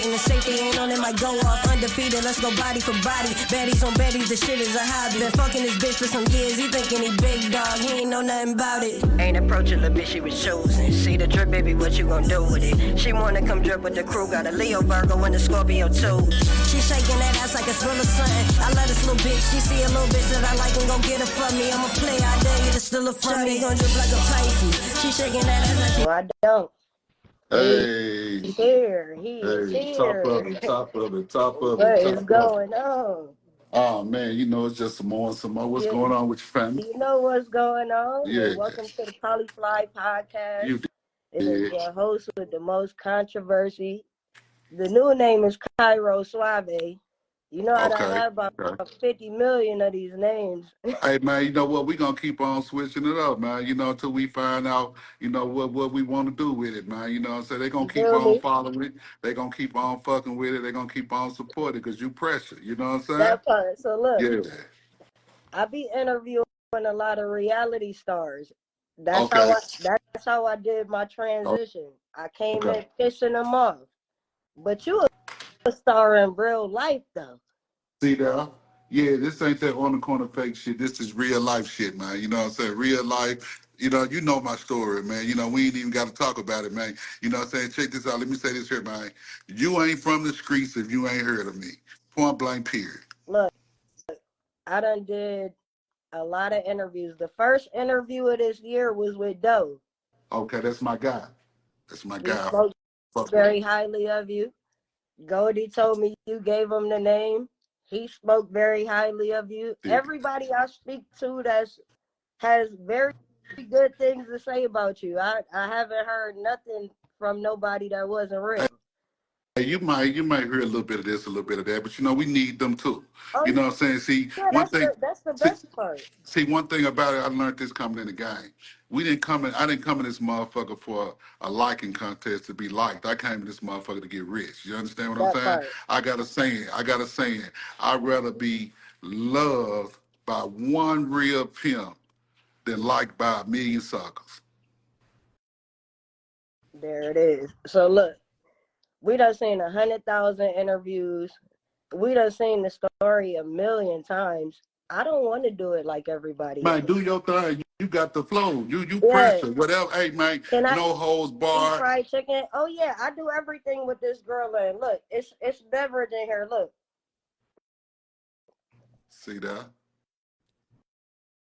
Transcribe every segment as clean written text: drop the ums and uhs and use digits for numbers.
waiting. The safety ain't on, it might go off. Undefeated, let's go body for body. Baddies on baddies, the shit is a hobby. Been fucking this bitch for some years, he thinking he big dog, he ain't know nothing about it. Ain't approaching the bitch, she was chosen. See the drip, baby, what you gon' do with it? She wanna come drip with the crew, got a Leo Virgo and a Scorpio too. She shaking that ass like it's full of something. I love this little bitch, she see a little bitch that I like and gon' get her from me. I'm a player, I dare you to steal her from me. Gon' drip like a Pisces. She shaking that ass like she... No, I don't. Hey. He's here. He is here. Top of it, top of it, top of it. What is going on? Oh, man, you know, it's just some more. What's going on with your family? You know what's going on? Yeah. Well, welcome to the Polyfly podcast. It is your host with the most controversy. The new name is Kairo, Suave. You know, I have about 50 million of these names. Hey, man, you know what? We're going to keep on switching it up, man, you know, until we find out, you know, what we want to do with it, man. You know what I'm saying? They're going to keep on following it. They're going to keep on fucking with it. They're going to keep on supporting it because you pressure. You know what I'm saying? That part. So, look. Yeah. I be interviewing a lot of reality stars. That's how I did my transition. I came in pissing them off. But you a star in real life, though. See that? Yeah, this ain't that on the corner fake shit. This is real life shit, man. You know what I'm saying? Real life. You know my story, man. You know, we ain't even got to talk about it, man. You know what I'm saying? Check this out. Let me say this here, man. You ain't from the streets if you ain't heard of me. Point blank, period. Look, I done did a lot of interviews. The first interview of this year was with Doe. Okay, that's my guy. That's my guy. Spoke very highly of you. Goldie told me you gave him the name. He spoke very highly of you. Yeah. Everybody I speak to has very good things to say about you. I haven't heard nothing from nobody that wasn't real. Hey, you might hear a little bit of this, a little bit of that, but you know we need them too. Oh, you know what I'm saying? See, that's the best part. See, one thing about it, I learned this coming in the game. I didn't come in this motherfucker for a liking contest to be liked. I came in this motherfucker to get rich. You understand what I'm saying? Part. I got a saying. I'd rather be loved by one real pimp than liked by a million suckers. There it is. So look, we done seen 100,000 interviews. We done seen the story a million times. I don't want to do it like everybody else. Man, do your thing. You got the flow. You pressure. Whatever. Hey, man, no holds barred. Fried chicken. Oh, yeah. I do everything with this girl. And look, it's beverage in here. Look. See that?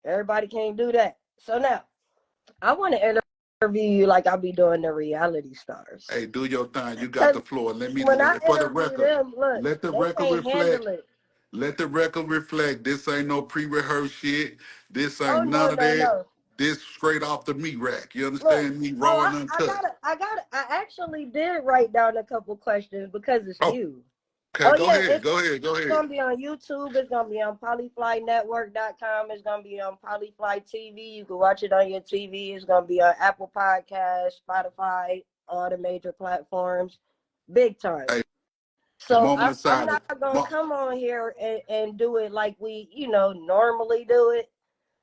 Everybody can't do that. So now, I want to interview you like I be doing the reality stars. Hey, do your thing. You got the floor. Let the record reflect. Let the record reflect. This ain't no pre-rehearsed shit. This ain't none of that. No. This straight off the meat rack. You understand me? Raw and uncut. I actually did write down a couple questions because it's you. Okay, go ahead. It's going to be on YouTube. It's going to be on polyflynetwork.com. It's going to be on Polyfly TV. You can watch it on your TV. It's going to be on Apple Podcasts, Spotify, all the major platforms. Big time. Hey, so I'm not going to come on here and do it like we, normally do it.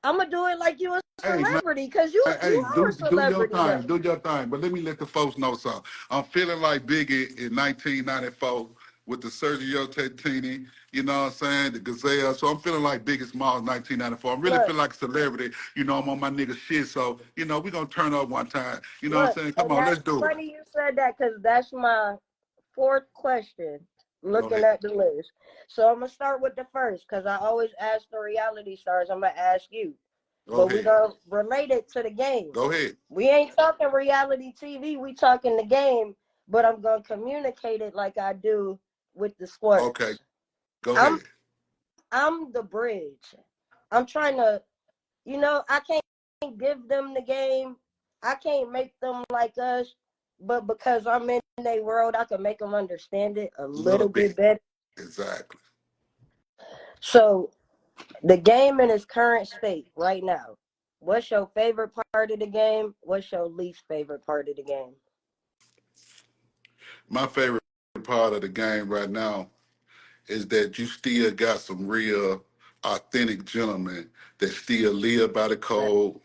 I'm going to do it like you a celebrity because you are a celebrity. Do your thing. But let me let the folks know something. I'm feeling like Biggie in 1994. With the Sergio Tantini, you know what I'm saying, the Gazelle. So I'm feeling like Biggie Smalls 1994. I'm really feeling like a celebrity. I'm on my nigga shit. So, we're going to turn up one time. You know what I'm saying? Come on, let's do it. It's funny you said that because that's my fourth question looking at the list. So I'm going to start with the first because I always ask the reality stars. I'm going to ask you. But we're going to relate it to the game. Go ahead. We ain't talking reality TV. We talking the game. But I'm going to communicate it like I do with the sport. Okay. Go ahead. I'm the bridge. I'm trying to, I can't give them the game. I can't make them like us. But because I'm in their world, I can make them understand it a little bit better. Exactly. So the game in its current state right now, what's your favorite part of the game? What's your least favorite part of the game? My favorite part of the game right now is that you still got some real authentic gentlemen that still live by the code,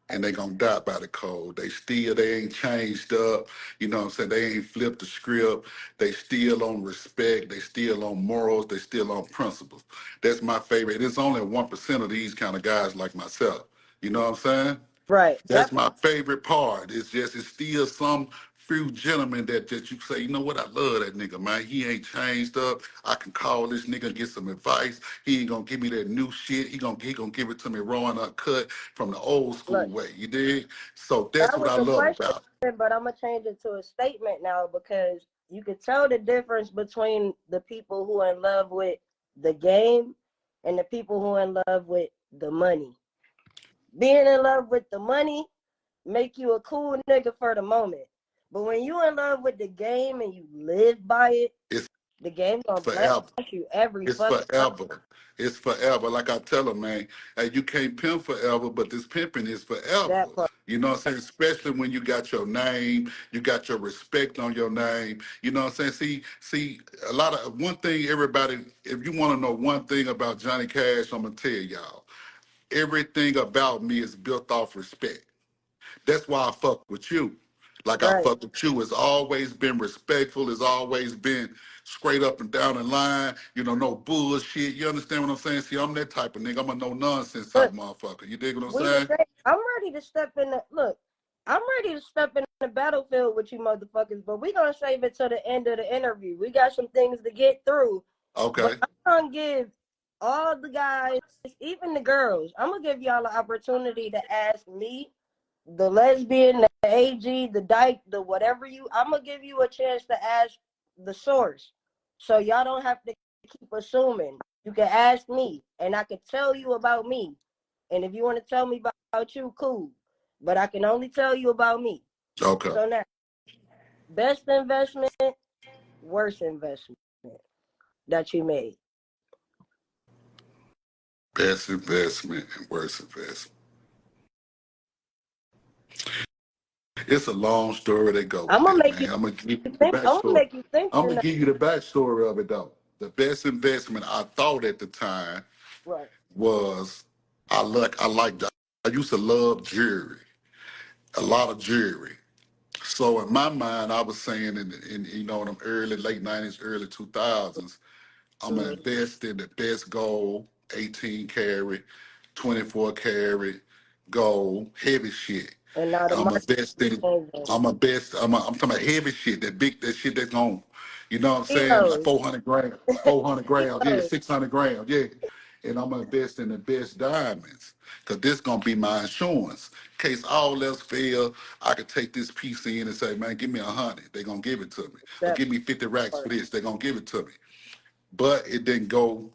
and they gonna die by the code. They ain't changed up. You know what I'm saying? They ain't flipped the script. They still on respect. They still on morals. They still on principles. That's my favorite. It's only 1% of these kind of guys like myself. You know what I'm saying? Right. That's my favorite part. It's still some few gentlemen that you say, you know what, I love that nigga, man. He ain't changed up. I can call this nigga and get some advice. He ain't gonna give me that new shit. He gonna give it to me raw and uncut from the old school Look, way. You dig? So that's that what was I a love question, about but I'm gonna change it to a statement now because you can tell the difference between the people who are in love with the game and the people who are in love with the money. Being in love with the money make you a cool nigga for the moment. But when you in love with the game and you live by it, it. the game gonna bless Forever. you every It's fucking time. forever. It's forever. Like I tell them, man, hey, you can't pimp forever, but this pimping is forever. That part. You know what I'm saying? Especially when you got your name, you got your respect on your name. You know what I'm saying? See, a lot of one thing everybody, if you want to know one thing about Johnny Cash, I'm gonna tell y'all. Everything about me is built off respect. That's why I fuck with you. Like I Right. fuck with you. It's always been respectful. It's always been straight up and down the line. You know, no bullshit. You understand what I'm saying? See, I'm that type of nigga. I'm a no nonsense type Look, motherfucker. You dig what I'm we the saying? same. I'm ready to step in the look. I'm ready to step in the battlefield with you motherfuckers, but we gonna save it to the end of the interview. We got some things to get through. But Okay. I'm gonna give all the guys, even the girls, I'm gonna give y'all an opportunity to ask me, the lesbian, the AG, the dyke, the whatever you. I'm gonna give you a chance to ask the source, so y'all don't have to keep assuming. You can ask me, and I can tell you about me. And if you want to tell me about you, cool. But I can only tell you about me. Okay. So now, best investment, worst investment that you made. Best investment and worst investment. It's a long story that go I'm with gonna that, make you man. I'm gonna give you the think. I'm gonna backstory. make you think I'm gonna tonight. give you the backstory of it though. The best investment I thought at the time Right. was I used to love jewelry, a lot of jewelry. So in my mind, I was saying in you know in the early late '90s, early 2000s, I'm gonna Mm-hmm. invest in the best gold, 18 karat, 24 karat gold, heavy shit. And now the I'm market investing. changing. I'm talking about heavy shit, that shit that's going, you know what I'm saying? Like Kilos. 400 grams, 400 grams, yeah, Kilos. 600 grams, yeah. And I'm gonna invest in the best diamonds, cause this gonna be my insurance. In case all else fail, I could take this piece in and say, man, give me 100. They gonna give it to me, or That give me 50 racks for part. this. They gonna give it to me. But it didn't go.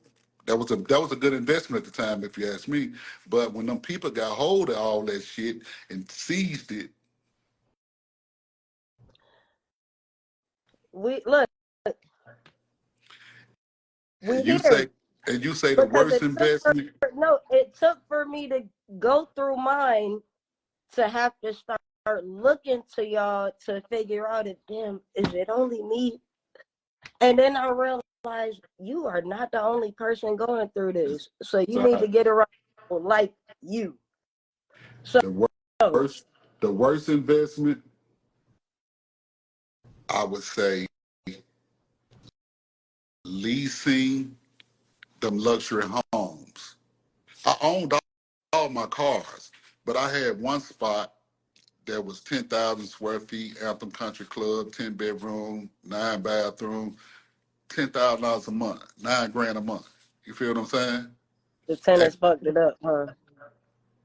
That was a good investment at the time, if you ask me. But when them people got hold of all that shit and seized it, We look. We and you here say the because worst investment. it took for me to go through mine to have to start looking to y'all to figure out if damn is it only me. And then I realized you are not the only person going through this. So you need to Sorry. get around like you. So The worst, the worst investment, I would say, leasing them luxury homes. I owned all my cars, but I had one spot that was 10,000 square feet, Anthem Country Club, 10 bedroom, 9 bathroom, $10,000 a month, 9 grand a month. You feel what I'm saying? the And tenants fucked it up, huh?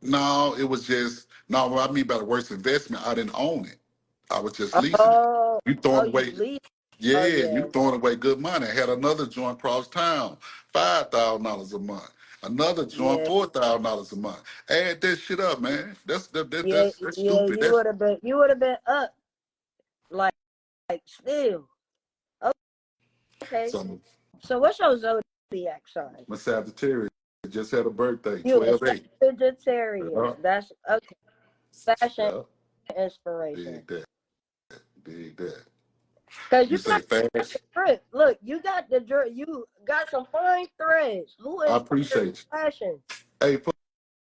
no, it was just no. What I mean by the worst investment, I didn't own it. I was just leasing it. Oh, You oh, throwing you away, leave. yeah, Oh yeah, you throwing away good money. I had another joint across town, $5,000 a month. Another joint, yeah, $4,000 a month. Add that shit up, man. yeah, That's yeah. stupid. That's You would have been up like still. Okay. some. So what's your zodiac sign? My Sagittarius just had a birthday, You a 12/8. Sagittarius. Yeah, That's okay. Fashion yeah. inspiration. Dig that, dig that. Cause You you got say fast. drip. Look, you got you got some fine threads. Who I inspired appreciate you. fashion? Hey,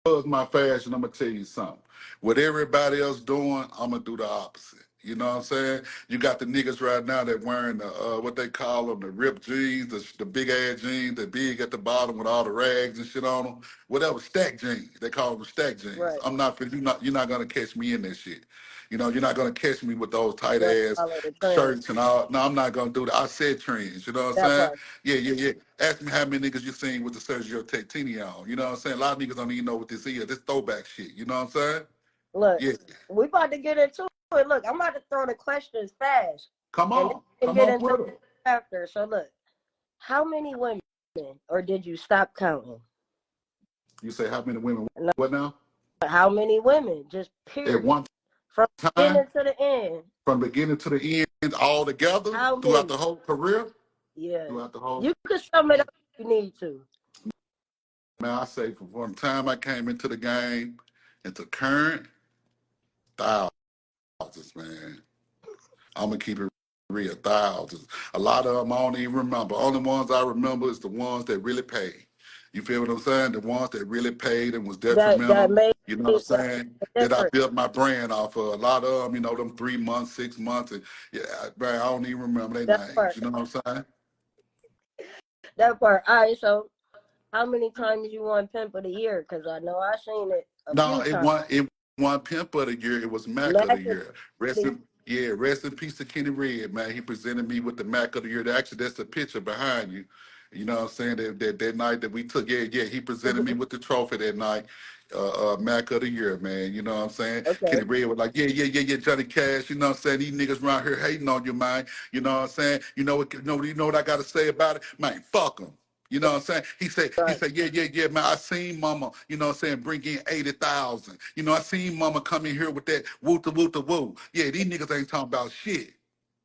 was my fashion, I'm gonna tell you something. What everybody else doing, I'm gonna do the opposite. You know what I'm saying? You got the niggas right now that wearing the what they call them, the ripped jeans, the big ass jeans, the big at the bottom with all the rags and shit on them. Whatever, stack jeans. They call them stack jeans. Right. I'm not for you're not gonna catch me in that shit. You know, you're not gonna catch me with those tight ass shirts and all. No, I'm not gonna do that. I said trends. You know what I'm saying? Part. Yeah. Ask me how many niggas you seen with the Sergio Tactini on. You know what I'm saying? A lot of niggas don't even know what this is. This throwback shit. You know what I'm saying? Look, yeah. We about to get into it. Look, I'm about to throw the questions fast. Come on. And get into it after. So look, how many women, or did you stop counting? You say how many women? No. What now? How many women? Just period. At one from beginning to the end. From beginning to the end, all together throughout the whole career. Yeah. Throughout the whole. You can sum it up if you need to. Man, I say from the time I came into the game into current, thousands, man. I'm gonna keep it real, thousands. A lot of them I don't even remember. Only ones I remember is the ones that really paid. You feel what I'm saying? The ones that really paid and was detrimental. You know what I'm saying? That I built my brand off of. A lot of them, you know, them 3 months, 6 months, and yeah, man, I don't even remember their names. Part. You know what I'm saying? That part. All right, so how many times you won Pimp of the Year? Because I know I seen it a few times. It won Pimp of the Year. It was Mac of the Year. Rest in peace to Kenny Red, man. He presented me with the Mac of the Year. Actually, that's the picture behind you. You know what I'm saying? That night that we took, he presented me with the trophy that night. Mac of the Year, man. You know what I'm saying? Okay. Kenny Red was like, yeah, Johnny Cash. You know what I'm saying? These niggas around here hating on you, man. You know what I'm saying? You know what I got to say about it? Man, fuck them. You know what I'm saying? He said, yeah, man, I seen mama, you know what I'm saying, bring in 80,000. You know, I seen mama come in here with that woo-ta-woo-ta-woo. Yeah, these niggas ain't talking about shit.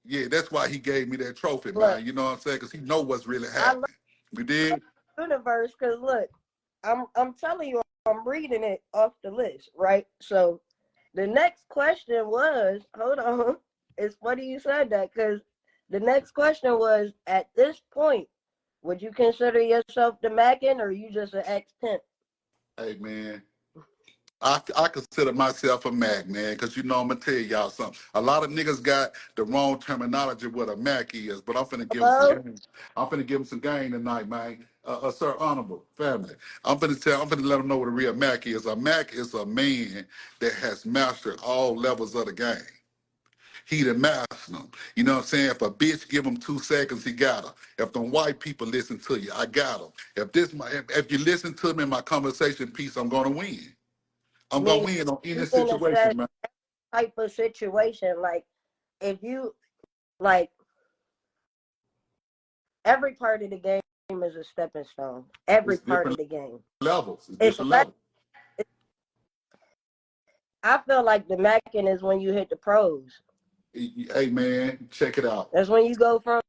Yeah, that's why he gave me that trophy, man. You know what I'm saying? Because he know what's really happening. You did? Universe, because look, I'm telling you, I'm reading it off the list, right? So the next question was, hold on, it's funny you said that, because the next question was, at this point, would you consider yourself the Mackin, or you just an ex-pimp? Hey, man, I consider myself a Mac, man, because you know I'm going to tell y'all something. A lot of niggas got the wrong terminology what a Mac is, but I'm finna give them some game. I'm finna give them some game tonight, man. Sir, honorable family. I'm finna let them know what a real Mac is. A Mac is a man that has mastered all levels of the game. He done mastered them. You know what I'm saying? If a bitch give him 2 seconds, he got her. If them white people listen to you, I got them. If you listen to me in my conversation piece, I'm gonna win. I'm gonna win on any situation, man. Type of situation, like if you like every part of the game is a stepping stone. Every part of the game. Levels. It's different levels. I feel like the Mackin is when you hit the pros. Hey man, check it out. That's when you go from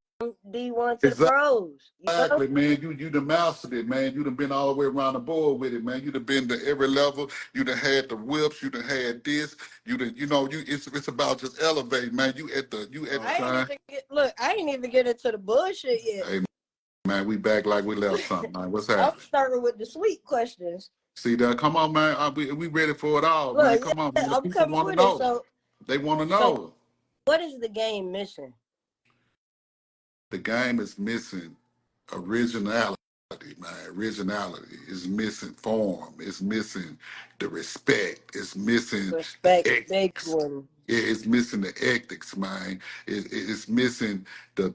D1 to the pros. Exactly, man. You done mastered it, man. You done been all the way around the board with it, man. You done been to every level. You done had the whips. You done had this. It's about just elevating, man. You at the time. Look, I ain't even get into the bullshit yet. Hey, man, we back like we left something, man. What's happening? I'm starting with the sweet questions. See that? Come on, man. We ready for it all, look, man. Come on, man. I'm coming with it. So they want to know. So, what is the game missing? The game is missing originality, man. Originality is missing form. It's missing the respect. It's missing big one. Yeah, it's missing the ethics, man. It's missing the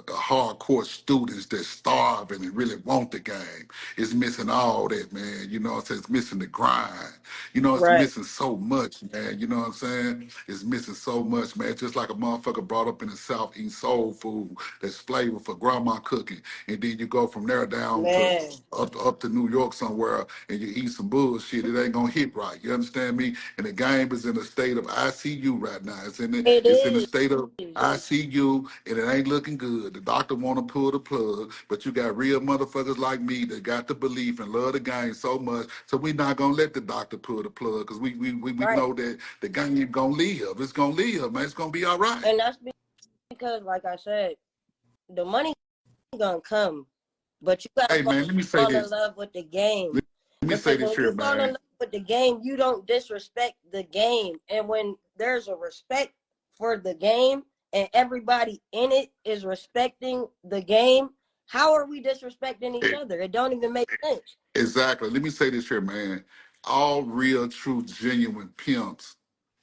hardcore students that starve and really want the game. It's missing all that, man. You know what I'm saying? It's missing the grind. You know, it's missing so much, man. You know what I'm saying? It's missing so much, man. Just like a motherfucker brought up in the South eating soul food that's flavor for grandma cooking. And then you go from there down to up to New York somewhere and you eat some bullshit. It ain't gonna hit right. You understand me? And the game is in a state of ICU right now. It's in the state of ICU, and it ain't looking good. The doctor want to pull the plug, but you got real motherfuckers like me that got the belief and love the game so much, so we not gonna let the doctor pull the plug because we know that the game ain't gonna live. It's gonna live, man. It's gonna be all right. And that's because, like I said, the money gonna come, but you gotta fall in love with the game. Let me say Because this when here, you fall in man. love with the game, you don't disrespect the game. And when there's a respect for the game and everybody in it is respecting the game, how are we disrespecting each other? It don't even make sense. Exactly. Let me say this here, man. All real, true, genuine pimps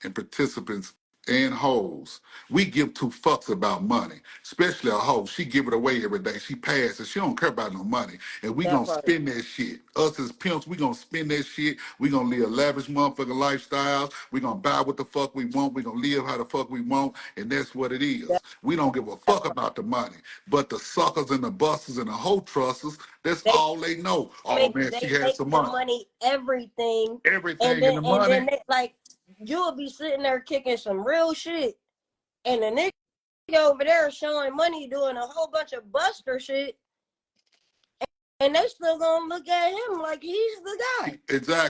and participants and hoes, we give two fucks about money. Especially a hoe. She give it away every day. She passes. She don't care about no money. And we That gonna part. spend that shit. Us as pimps, we gonna spend that shit. We gonna live lavish motherfucking lifestyles. We gonna buy what the fuck we want. We gonna live how the fuck we want. And that's what it is. That, We don't give a that fuck part. about the money. But the suckers and the busters and the hoe trusters, that's They all they know. Oh man, she has make some the money. money everything. And Everything in then the money. they, like, you'll be sitting there kicking some real shit. And the nigga over there showing money doing a whole bunch of buster shit, and they still gonna look at him like he's the guy. Exactly.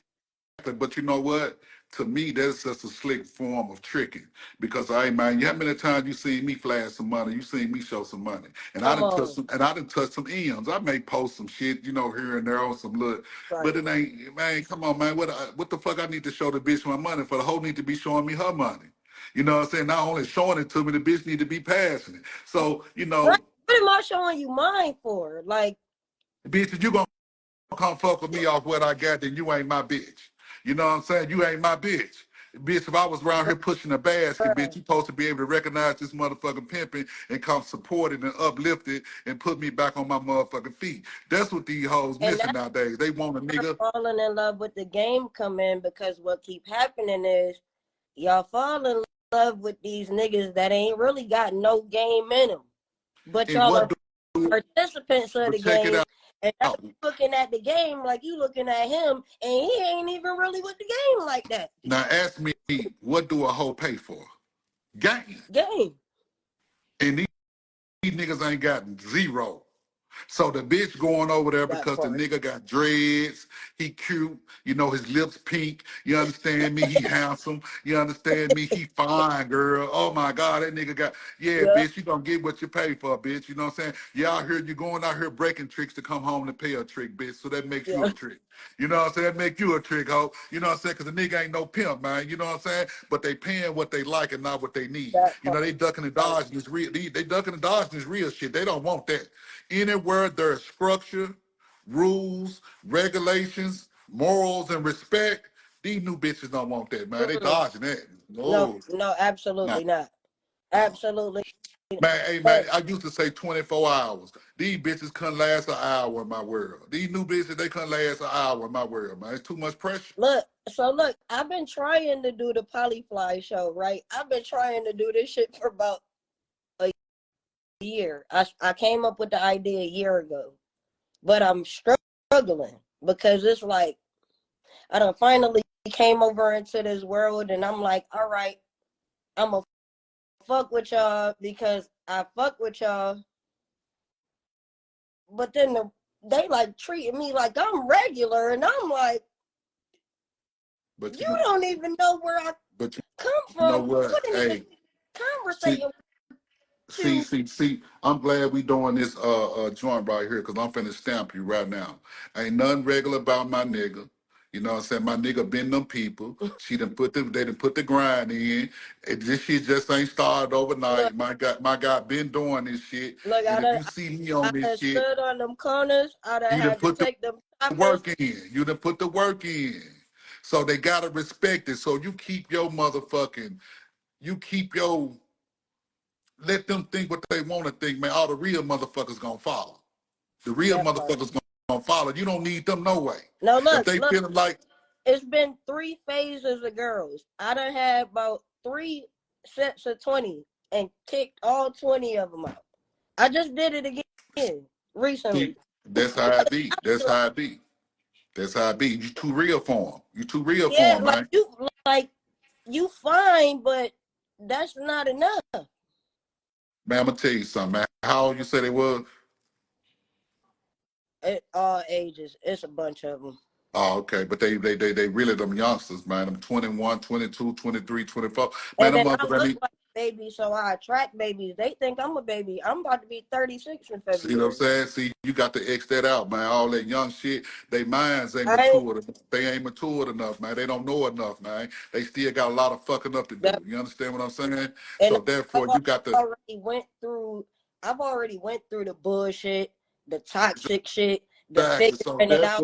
But you know what? To me, that's just a slick form of tricking. Because I ain't mind you how many times you seen me flash some money, you seen me show some money. And I Come didn't touch on. some M's. I may post some shit, here and there on some look. But Right. it ain't, man, come on, man. What the fuck I need to show the bitch my money for? The hoe need to be showing me her money. You know what I'm saying? Not only showing it to me, the bitch need to be passing it. So, Right. What am I showing you mine for? Like, bitch, if you gonna come fuck with me off what I got, then you ain't my bitch. You know what I'm saying? You ain't my bitch. Bitch, if I was around here pushing a basket, bitch, you supposed to be able to recognize this motherfucking pimping and come support it and uplift it and put me back on my motherfucking feet. That's what these hoes and missing that's nowadays. They want a where nigga. falling in love with the game come in, because what keep happening is y'all fall in love with these niggas that ain't really got no game in them, but And y'all what are do participants of but the check it game, out. and y'all looking at the game like you looking at him, and he ain't even really with the game like that. Now ask me, what do a hoe pay for? Game. Game. And these niggas ain't got zero. So the bitch going over there That because the part. nigga got dreads, he cute, his lips pink, you understand me, he handsome, you understand me, he fine, girl. Oh my God, that nigga yeah, Yeah. bitch, you gonna get what you pay for, bitch, you know what I'm saying? Yeah, out here, you going out here breaking tricks to come home to pay a trick, bitch, so that makes you Yeah. a trick. You know what I'm saying? That make you a trick, hoe. You know what I'm saying? Because the nigga ain't no pimp, man. You know what I'm saying? But they paying what they like and not what they need. That part. They ducking and dodging this real. They ducking and dodging this real shit. They don't want that. Anywhere there's structure, rules, regulations, morals, and respect, these new bitches don't want that, man. They Mm-mm. dodging that. No, No, no, nah, absolutely not. no. Absolutely. Man, hey man, But I used to say 24 hours. These bitches couldn't last an hour in my world. These new bitches, they couldn't last an hour in my world, man. It's too much pressure. look, I've been trying to do the Polyfly show, right? I've been trying to do this shit for about a year. I came up with the idea a year ago, but I'm struggling because it's like I done finally came over into this world, and I'm like, all right, I'm gonna fuck with y'all because I fuck with y'all, but then they like treating me like I'm regular, and I'm like, But you don't even know where I but come you know from. what? Wouldn't even Hey, see, conversating with you. see. I'm glad we doing this joint right here because I'm finna stamp you right now. Ain't nothing regular about my nigga. You know what I'm saying? My nigga been them people. They done put the grind in. This shit just ain't started Look, overnight. My guy been doing this shit. look, And if you see me on I this done shit, stood on them corners. I done you done had to put the take them choppers. work in. You done put the work in. So they gotta respect it. So you keep your let them think what they want to think, man. All the real motherfuckers gonna follow. The real That part. motherfuckers gonna follow. You don't need them no way. No, If look, they feeling like, it's been 3 phases of girls. I done had about 3 sets of 20 and kicked all 20 of them out. I just did it again recently. see, that's how I be. That's how I be. That's how I be. You too real for them. You too real for Yeah, them, man. like you fine, but that's not enough. Man, I'm gonna tell you something, man. How old you say they was? At all ages, it's a bunch of them. Oh, okay. But they really them youngsters, man. Them 21, 22, 23, 24. Man, And them then I motherfuckers, look I mean, like baby, so I attract babies. They think I'm a baby. I'm about to be 36 in February. See what I'm saying? See, you got to X that out, man. All that young shit, they minds ain't matured enough. They ain't matured enough, man. They don't know enough, man. They still got a lot of fucking up to do. You understand what I'm saying? And so therefore, you got to. I've already went through the bullshit, the toxic shit, the Exactly. figuring it out.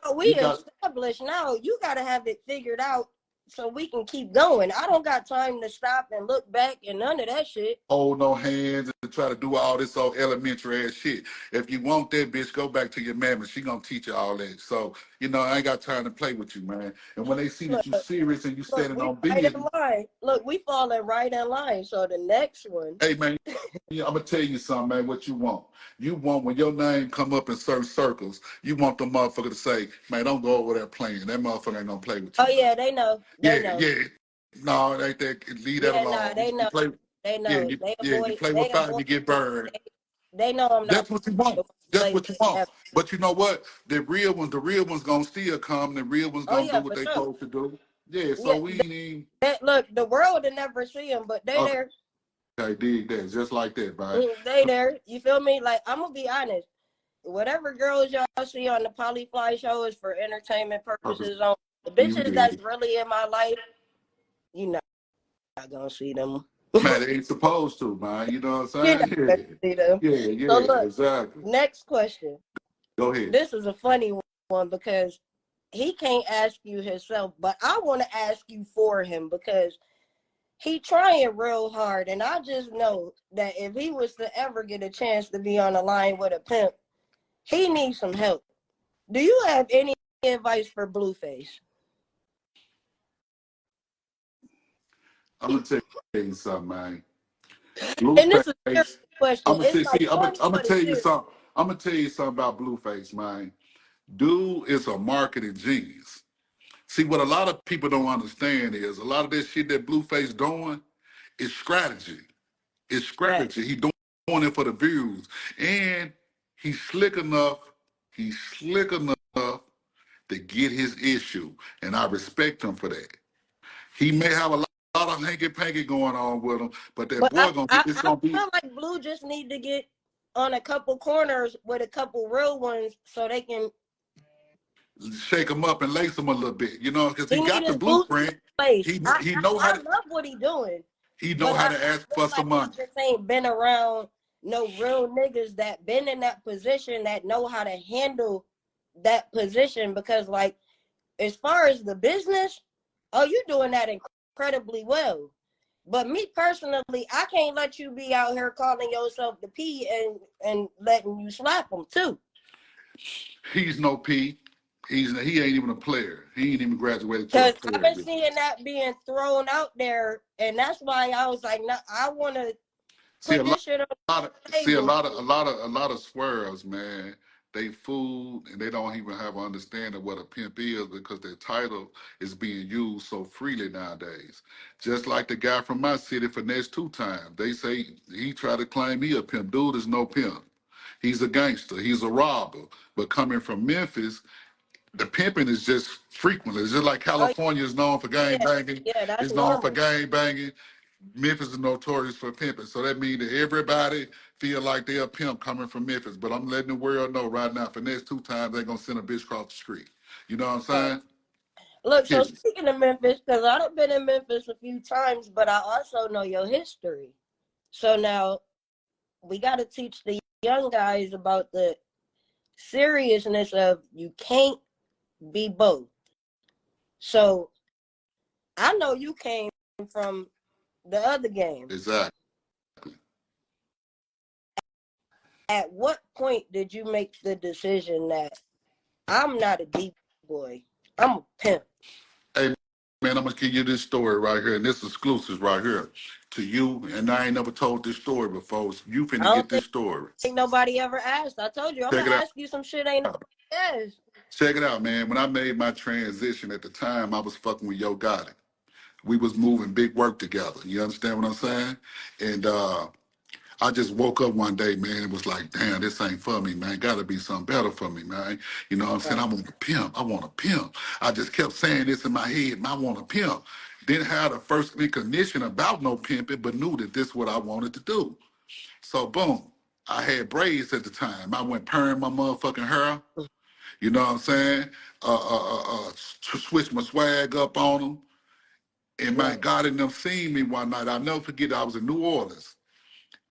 Now we established. Now you got to have it figured out so we can keep going. I don't got time to stop and look back and none of that shit. Hold no hands and try to do all this old elementary ass shit. If you want that bitch, go back to your mammy. She gonna teach you all that. So, I ain't got time to play with you, man. And when they see that you serious and you standing on business. Look, we falling right in line. So the next one. Hey, man, I'm gonna tell you something, man, what you want. You want when your name come up in certain circles, you want the motherfucker to say, man, don't go over there playing. That motherfucker ain't gonna play with you. Oh, yeah, they know. They know. No, it ain't that. Leave that alone. Nah, they know. They know. You play with fire, you get burned. They know I'm not. That's what you want. That's what you want. But you know what? The real ones gonna still come. The real ones gonna do what they supposed to do. Yeah, so we need. Look, the world will never see them, but they there. Okay, dig that. Just like that, right? They there. You feel me? Like, I'm gonna be honest. Whatever girls y'all see on the Polyfly show is for entertainment purposes. On the bitches that's really in my life, you know, not gonna see them. Man, they ain't supposed to, man. You know what I'm saying? Yeah, so look, exactly. Next question. Go ahead. This is a funny one because he can't ask you himself, but I want to ask you for him because he trying real hard, and I just know that if he was to ever get a chance to be on the line with a pimp, he needs some help. Do you have any advice for Blueface? I'm gonna tell you something, man. And this is a question. I'm gonna tell you something. I'm gonna tell you something about Blueface, man. Dude is a marketing genius. See, what a lot of people don't understand is a lot of this shit that Blueface doing is strategy. It's strategy. Right. He doing it for the views, and he's slick enough. He's slick enough to get his issue, and I respect him for that. He may have a lot of hanky-panky going on with him, but that boy gonna be. It's gonna be. I feel like Blue just need to get on a couple corners with a couple real ones so they can shake him up and lace him a little bit, because he got the blueprint. He know how to. I love what he doing. He know how to ask for some money. He just ain't been around no real niggas that been in that position that know how to handle that position because, like, as far as the business, you doing that incredibly well. But me personally, I can't let you be out here calling yourself the P and letting you slap him too. He's no P. He ain't even a player. He ain't even graduated. Because I've been seeing that being thrown out there, and that's why I was like, no, I want to put this shit on the table. See, a lot of swearers, man. They fool and they don't even have an understanding of what a pimp is because their title is being used so freely nowadays. Just like the guy from my city, Finesse 2 times. They say he tried to claim he a pimp. Dude is no pimp. He's a gangster. He's a robber. But coming from Memphis, the pimping is just frequent. It's just like California is known for gang banging. Yeah, it's known for gang banging. Memphis is notorious for pimping. So that means that everybody feel like they're a pimp coming from Memphis. But I'm letting the world know right now, for the next 2 times, they're going to send a bitch across the street. You know what I'm saying? Look, so speaking of Memphis, because I've been in Memphis a few times, but I also know your history. So now we got to teach the young guys about the seriousness of you can't be both. So I know you came from the other game. Exactly. At what point did you make the decision that I'm not a deep boy, I'm a pimp? Hey, man, I'm going to give you this story right here, and this exclusive right here to you, and I ain't never told this story before. So you finna get this story. Ain't nobody ever asked. I told you, I'm going to ask you some shit ain't nobody asked. Check it out, man. When I made my transition at the time, I was fucking with Yo Gotti. We was moving big work together. You understand what I'm saying? And I just woke up one day, man, and was like, damn, this ain't for me, man. Gotta be something better for me, man. You know what I'm saying? I want a pimp. I want a pimp. I just kept saying this in my head, I want a pimp. Didn't have the first recognition about no pimping, but knew that this is what I wanted to do. So boom, I had braids at the time. I went perm my motherfucking hair. You know what I'm saying? Switch my swag up on them. And my God, and them seen me one night. I'll never forget. I was in New Orleans,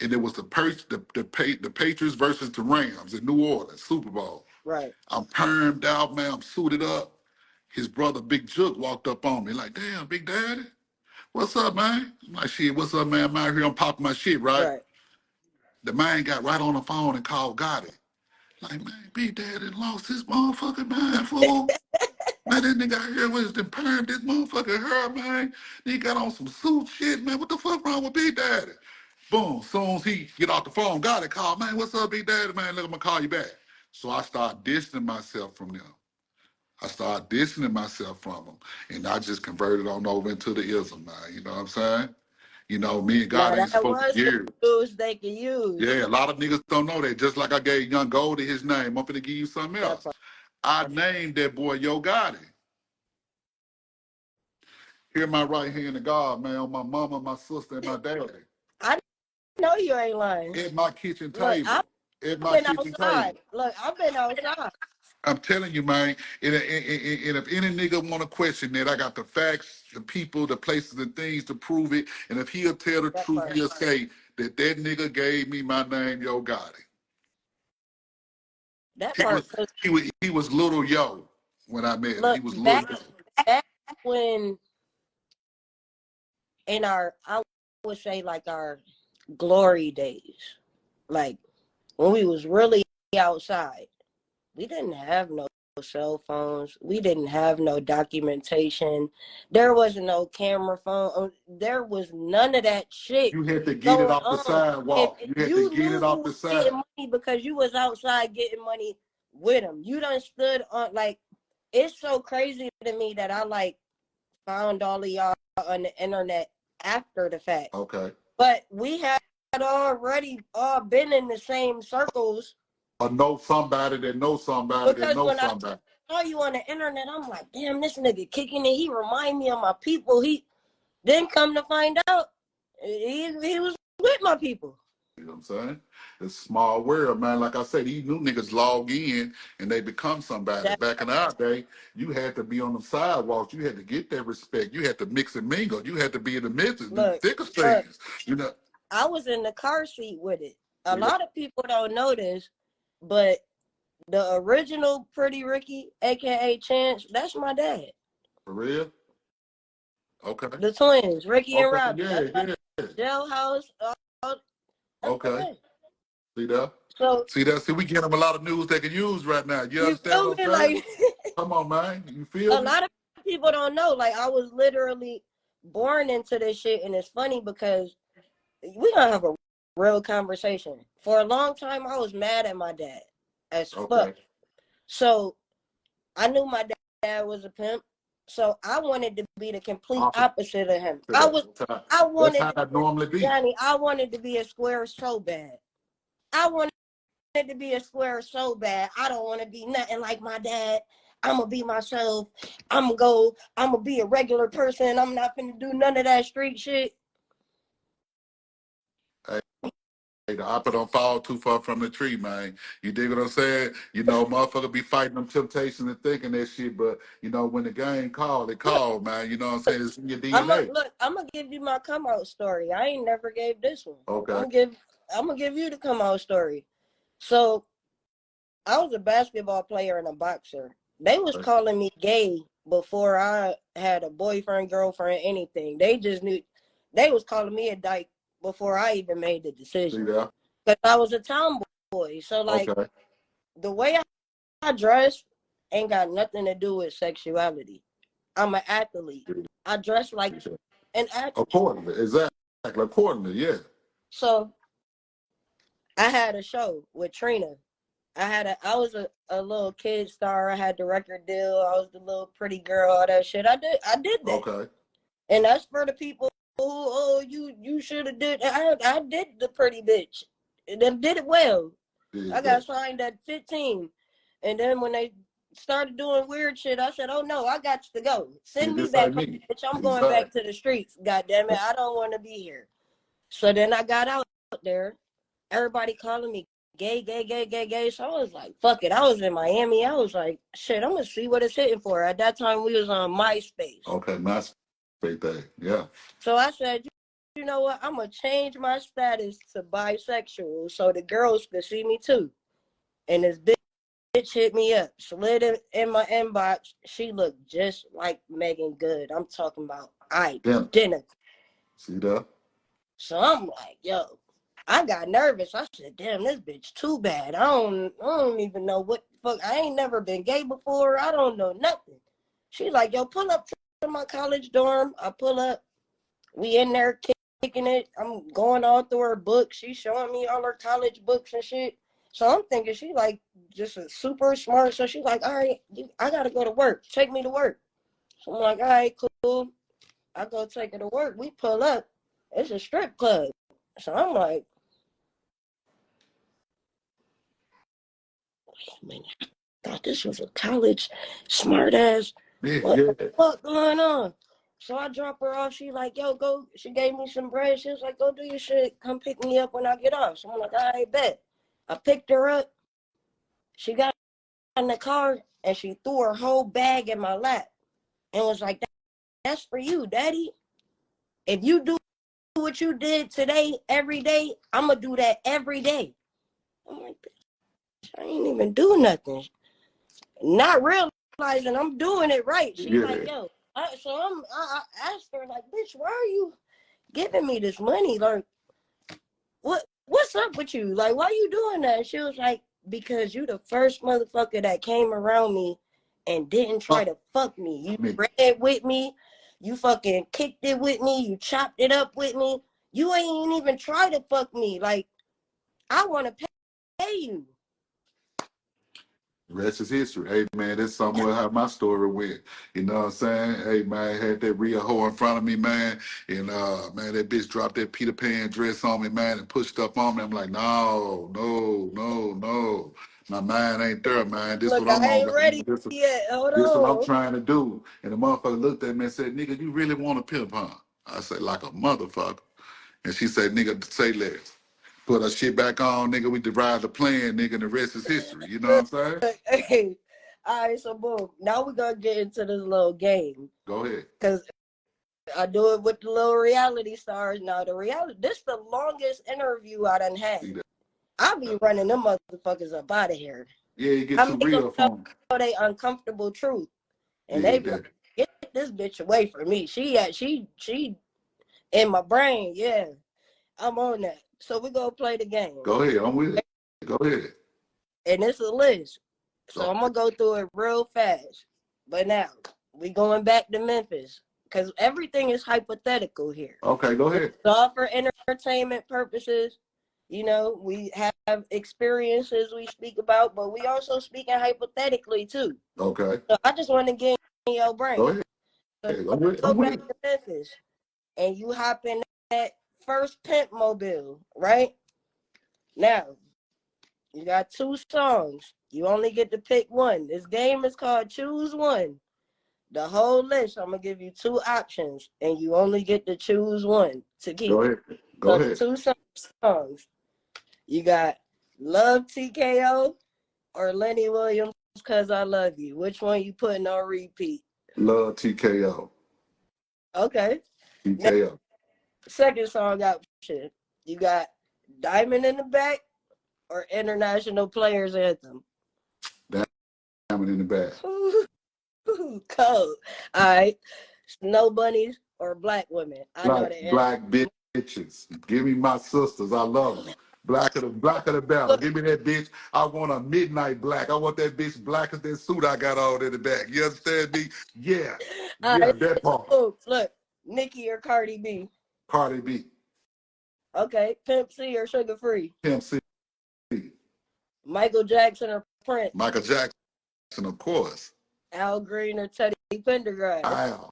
and it was the Patriots versus the Rams in New Orleans Super Bowl. Right. I'm permed out, man. I'm suited up. His brother, Big Jook, walked up on me like, "Damn, Big Daddy, what's up, man?" I'm like, "Shit, what's up, man? I'm out here. I'm popping my shit, right?" Right. The man got right on the phone and called Gotti. Like, "Man, Big Daddy lost his motherfucking mind, fool." Man, this nigga out here was the perm this motherfucking hair, man. He got on some suit shit, man. What the fuck wrong with Big Daddy? Boom. Soon as he get off the phone, got it, call, "Man, what's up, Big Daddy, man? Look, I'm gonna call you back." So I start distancing myself from them. I started distancing myself from them. And I just converted on over into the ism, man. You know what I'm saying? You know, me and God Now ain't that spoken was the years. tools they could use. Yeah, a lot of niggas don't know that. Just like I gave Young Goldie his name, I'm finna give you something else. I named that boy Yo Gotti. Here my right hand of God, man, on my mama, my sister, and my daddy. I know you ain't lying. At my kitchen Look, table. At my been kitchen outside. table. Look, I've been outside. I'm telling you, man, and if any nigga want to question that, I got the facts, the people, the places, and things to prove it. And if he'll tell the That truth, part. he'll say that nigga gave me my name, Yo Gotti. That part. He was little Yo when I met him. Look, He was little back when in our, I would say like our glory days, like when we was really outside, we didn't have no cell phones. We didn't have no documentation. There wasn't no camera phone. There was none of that shit. You had to get it Going off the on. sidewalk. If You had to you get knew it you off the was side. getting money because you was outside getting money with them. You done stood on, like, it's so crazy to me that I like found all of y'all on the internet after the fact. Okay. But we had already all been in the same circles. Or know somebody that knows somebody Because that knows when somebody. I saw you on the internet, I'm like, damn, this nigga kicking it. He remind me of my people. He then come to find out he was with my people. You know what I'm saying? It's a small world, man. Like I said, these new niggas log in and they become somebody. Back in our day, you had to be on the sidewalks. You had to get that respect. You had to mix and mingle. You had to be in the midst of the thickest things. You know, I was in the car seat with it. A lot of people don't know this, but the original Pretty Ricky, aka Chance, that's my dad. For real? Okay. The twins, Ricky and Robbie. Yeah, that's my jailhouse. Okay. See that? So see, we get them a lot of news they can use right now. You understand what I'm saying? Like, come on, man. You feel me? A lot of people don't know. Like, I was literally born into this shit, and it's funny because we gonna have a real conversation. For a long time, I was mad at my dad as fuck. So I knew my dad was a pimp. So I wanted to be the complete opposite of him. I wanted that's how it normally be. Johnny, I wanted to be a square so bad. I wanted to be a square so bad. I don't want to be nothing like my dad. I'm gonna be myself. I'm gonna be a regular person. I'm not gonna do none of that street shit. Hey, the apple don't fall too far from the tree, man. You dig what I'm saying? You know, motherfucker be fighting them temptations and thinking that shit, but you know, when the game called, it called, man. You know what I'm saying? It's in your DNA. I'm gonna give you my come out story. I ain't never gave this one. Okay. I'm gonna give you the come out story. So I was a basketball player and a boxer. They was calling me gay before I had a boyfriend, girlfriend, anything. They just knew they was calling me a dyke before I even made the decision. Yeah. Because I was a tomboy. So like the way I dress ain't got nothing to do with sexuality. I'm an athlete. I dress like an athlete. Accordingly, exactly. Accordingly, yeah. So I had a show with Trina. I was a little kid star. I had the record deal. I was the little pretty girl, all that shit. I did that. Okay. And that's for the people who, you should have did. I did the pretty bitch. And then did it well. Yeah. I got signed at 15. And then when they started doing weird shit, I said, "Oh no, I got to go. Send me this back ain't home, me. bitch. I'm going back to the streets. God damn it, I don't want to be here." So then I got out there. Everybody calling me gay, gay, gay, gay, gay. So I was like, fuck it. I was in Miami. I was like, shit, I'm gonna see what it's hitting for. At that time, we was on MySpace. Okay, MySpace thing. Yeah. So I said, you know what? I'm gonna change my status to bisexual so the girls could see me too. And this bitch hit me up, slid in my inbox. She looked just like Megan Good. I'm talking about identical. See that? So I'm like, yo, I got nervous. I said, damn, this bitch too bad. I don't even know what the fuck. I ain't never been gay before. I don't know nothing. She's like, yo, pull up to my college dorm. I pull up. We in there kicking it. I'm going all through her books. She's showing me all her college books and shit. So I'm thinking she like just a super smart. So she's like, all right, I gotta go to work. Take me to work. So I'm like, all right, cool. I go take her to work. We pull up. It's a strip club. So I'm like, wait a minute. I thought this was a college smart ass. What the fuck going on? So I drop her off. She like, yo, go. She gave me some bread. She was like, go do your shit. Come pick me up when I get off. So I'm like, all right, bet. I picked her up. She got in the car and she threw her whole bag in my lap and was like, that's for you, daddy. If you do what you did today, every day, I'm going to do that every day. I'm like, I ain't even do nothing. Not realizing I'm doing it right. She's like, yo. I asked her, like, bitch, why are you giving me this money? Like, what's up with you? Like, why you doing that? And she was like, because you the first motherfucker that came around me and didn't try to fuck me. You read with me. You fucking kicked it with me. You chopped it up with me. You ain't even try to fuck me. Like, I want to pay you. The rest is history. Hey, man, that's somewhere how my story went. You know what I'm saying? Hey, man, I had that real hoe in front of me, man. And, man, that bitch dropped that Peter Pan dress on me, man, and pushed up on me. I'm like, no. My mind ain't there, man. This Look, what I'm I on. ain't ready yet. Hold This what I'm on. trying to do. And the motherfucker looked at me and said, nigga, you really want a pimp, huh? I said, like a motherfucker. And she said, nigga, say less. Put her shit back on, nigga. We derived the plan, nigga, and the rest is history. You know what I'm saying? Hey, all right, so boom. Now we're going to get into this little game. Go ahead. Because I do it with the little reality stars. Now, this is the longest interview I done had. I be running them motherfuckers up out of here. Yeah, you get too real for them. They uncomfortable truth. And they be like, get this bitch away from me. She in my brain, yeah. I'm on that. So we gonna play the game. Go ahead, I'm with it. Go ahead. And it's a list. So I'm gonna go through it real fast. But now, we going back to Memphis. Because everything is hypothetical here. Okay, go ahead. It's all for entertainment purposes. You know, we have experiences we speak about, but we also speaking hypothetically too. Okay. So I just want to get in your brain. Go ahead. So go back to Memphis, and you hop in that first pimp mobile, right? Now, you got 2 songs. You only get to pick one. This game is called Choose One. The whole list, I'm going to give you 2 options, and you only get to choose one to keep. Go ahead. Go ahead. 2 songs. You got Love TKO or Lenny Williams, Cause I Love You. Which one you putting on repeat? Love TKO. Okay. TKO. Now, second song option. You got Diamond in the Back or International Players Anthem? Diamond in the Back. Cold. All right. Snow Bunnies or Black Women? Black bitches. Give me my sisters. I love them. Blacker the better. Give me that bitch. I want a midnight black. I want that bitch black as that suit I got on in the back. You understand me? Yeah. Right. That part. Look, Nicki or Cardi B? Cardi B. Okay. Pimp C or Sugar Free? Pimp C. Michael Jackson or Prince? Michael Jackson, of course. Al Green or Teddy Pendergrass? Al.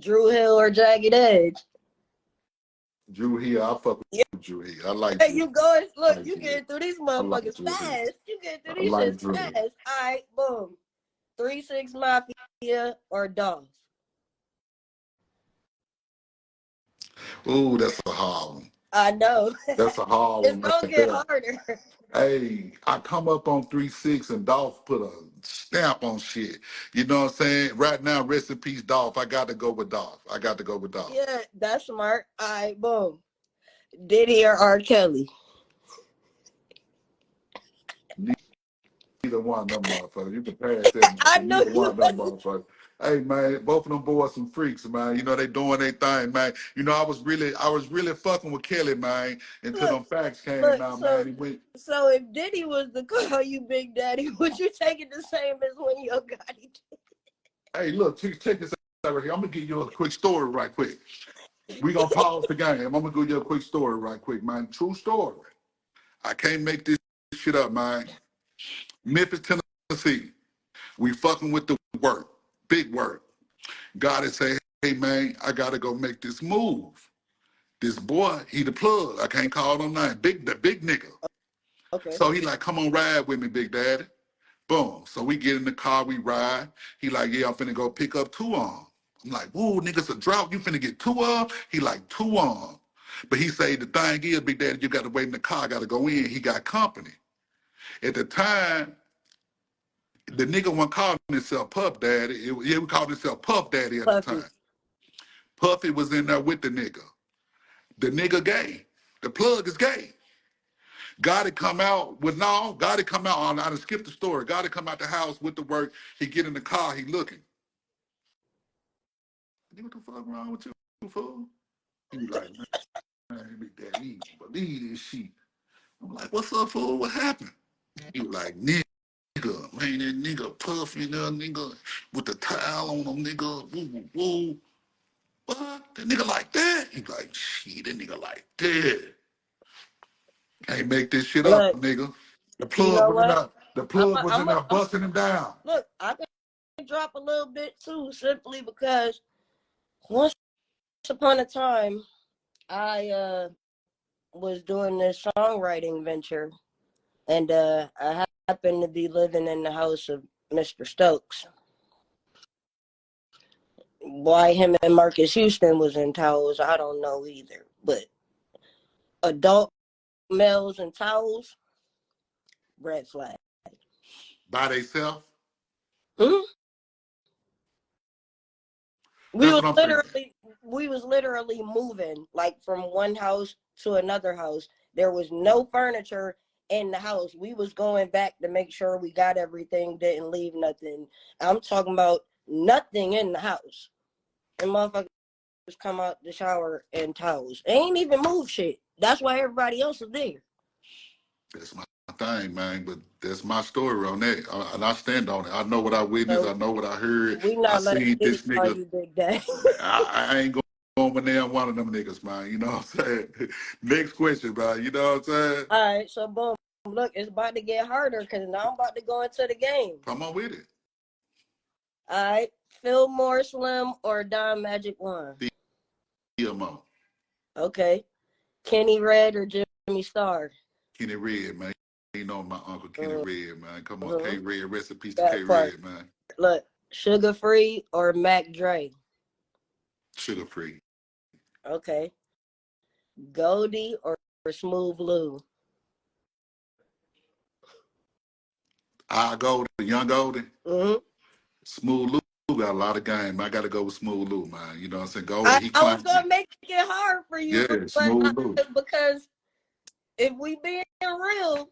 Drew Hill or Jagged Edge? Drew Hill. I fuck with Drew Hill. I like Hey, Drew. you going? Look, Like you getting through these motherfuckers fast. You getting through these shits fast. All right, boom. 3-6 Mafia or Dolph? Ooh, that's a hard one. I know. That's a hard It's one gonna right get there. harder. Hey, I come up on 3-6 and Dolph put a stamp on shit. You know what I'm saying? Right now, rest in peace, Dolph. I got to go with Dolph. Yeah, that's smart. All right, boom. Diddy or R. Kelly? Neither one of them motherfuckers. You can pass that. I Motherfucker. knew Neither one you. of them motherfuckers. Hey man, both of them boys some freaks, man. You know they doing their thing, man. You know I was really fucking with Kelly, man, until Look, them facts came out, man. He went. So if Diddy was to call you Big Daddy, would you take it the same as when Yo Gotti did? Hey, look, check this out right here. I'm gonna give you a quick story right quick. We gonna pause the game. I'm gonna give you a quick story right quick, man. True story. I can't make this shit up, man. Memphis, Tennessee. We fucking with the work, big work. Gotta say, hey man, I gotta go make this move. This boy, he the plug. I can't call him name. The big nigga. Okay. So he like, come on, ride with me, Big Daddy. Boom. So we get in the car, we ride. He like, yeah, I'm finna go pick up 2 on. I'm like, whoa, niggas a drought. You finna get 2 on? He like, 2 on. But he say the thing is, Big Daddy, you gotta wait in the car, gotta go in. He got company. At the time, the nigga wasn't calling himself Puff Daddy. We called himself Puff Daddy at the time. Puffy was in there with the nigga. The nigga gay. The plug is gay. Gotta come out gotta come out. I done skipped the story. Gotta come out the house with the work. He get in the car, he looking. What the fuck wrong with you, fool? He was like, man, Big Daddy, you don't believe this shit. I'm like, what's up, fool? What happened? He was like, nigga, man, that nigga Puffy, that nigga with the towel on him, nigga, woo, woo, woo. What? That nigga like that? He like, shit, that nigga like that. Can't make this shit up, nigga. The plug was in there. The plug was in there busting him down. Look, I can drop a little bit too, simply because once upon a time, I was doing this songwriting venture, and I happened to be living in the house of Mr. Stokes. Why him and Marcus Houston was in towels, I don't know either. But adult males and towels, red flag. By themselves? Hmm? We was literally moving like from one house to another house. There was no furniture in the house. We was going back to make sure we got everything, didn't leave nothing. I'm talking about nothing in the house. And motherfuckers come out the shower in towels. They ain't even move shit. That's why everybody else is there. That's my thing, man. But that's my story on that. And I stand on it. I know what I witnessed. I know what I heard. We not I seen this nigga. you Big Daddy. I ain't going with damn one of them niggas, man. You know what I'm saying? Next question, man. You know what I'm saying? All right, so boom. Look, it's about to get harder because now I'm about to go into the game. Come on with it. All right. Fillmore Slim or Don Magic One? DMO. Okay. Kenny Red or Jimmy Star? Kenny Red, man. You know my uncle Kenny Red, man. Come on, K Red. Rest in peace to That K part. Red, man. Look, Sugar Free or Mac Dre? Sugar Free. Okay. Goldie or Smooth Lou? I go to Young Goldie. Mm-hmm. Smooth Lou got a lot of game. I got to go with Smooth Lou, man. You know what I'm saying? Goldie, I was going to make it hard for you. Yeah, Smooth Lou. Because if we being real.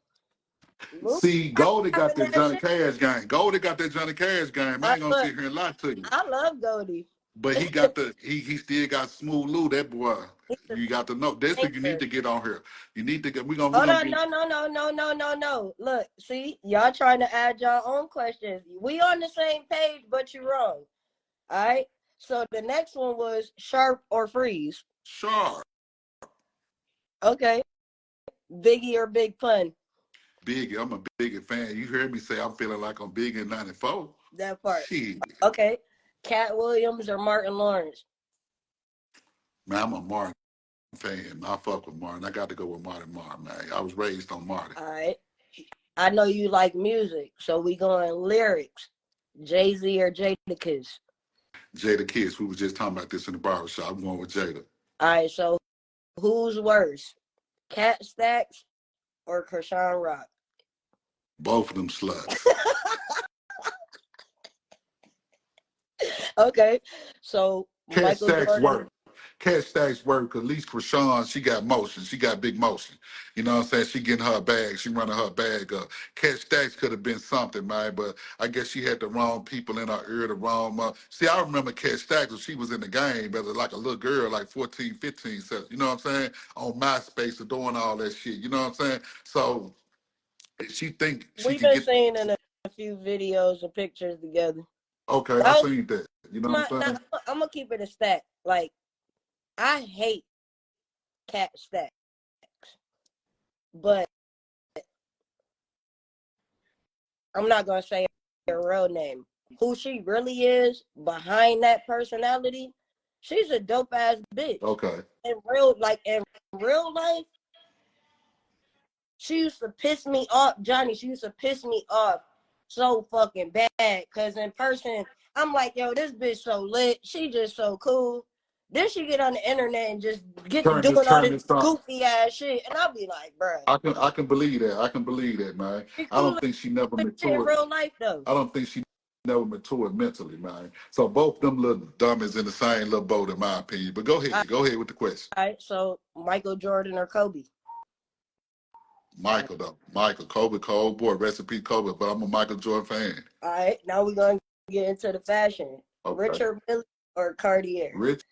See, Goldie got that Johnny Cash game. Goldie got that Johnny Cash game. I ain't going to sit here and lie to you. I love Goldie. But he got he still got Smooth Lou, that boy. You got to know. That's what you need to get on here. You need to get, no. Look, see, y'all trying to add your own questions. We on the same page, but you're wrong. All right? So the next one was Sharp or Freeze? Sharp. Okay. Biggie or Big Pun? Biggie. I'm a Biggie fan. You heard me say I'm feeling like I'm big in 94. That part. Shit. Okay. Cat Williams or Martin Lawrence? Man, I'm a Martin fan. I fuck with Martin. I got to go with Martin, man. I was raised on Martin. All right. I know you like music, so we going lyrics. Jay-Z or Jadakiss? Jadakiss. We was just talking about this in the barbershop. I'm going with Jada. All right, so who's worse, Cat Stacks or Krishan Rock? Both of them sluts. Okay, so Cat Michael Stacks Jordan. work. Cat Stacks work. At least Krishan, she got motion. She got big motion. You know what I'm saying? She getting her bag. She running her bag up. Cat Stacks could have been something, man, but I guess she had the wrong people in her ear, the wrong. See, I remember Cat Stacks when she was in the game, but like a little girl, like 14, 15, so, you know what I'm saying? On MySpace and doing all that shit. You know what I'm saying? So she think she We've can been get. seeing in a few videos and pictures together. Okay, I seen that. You know what I'm saying? I'm gonna keep it a stack. Like, I hate Cat Stacks, but I'm not gonna say her real name. Who she really is behind that personality, she's a dope ass bitch. Okay. In real life, she used to piss me off, Johnny. She used to piss me off so fucking bad. Cause in person, I'm like, yo, this bitch so lit. She just so cool. Then she get on the internet and just get to doing all this goofy ass shit, and I'll be like, bro. I can believe that. I can believe that, man. I don't think she never matured. In real life, though. I don't think she never matured mentally, man. So both them little dummies in the same little boat, in my opinion. But go ahead. Go ahead with the question. All right, so Michael Jordan or Kobe? Michael, though. Michael. Kobe, cold boy. Recipe Kobe. But I'm a Michael Jordan fan. All right, now we're going to get into the fashion. Okay. Richard Mille or Kardiel? Richard.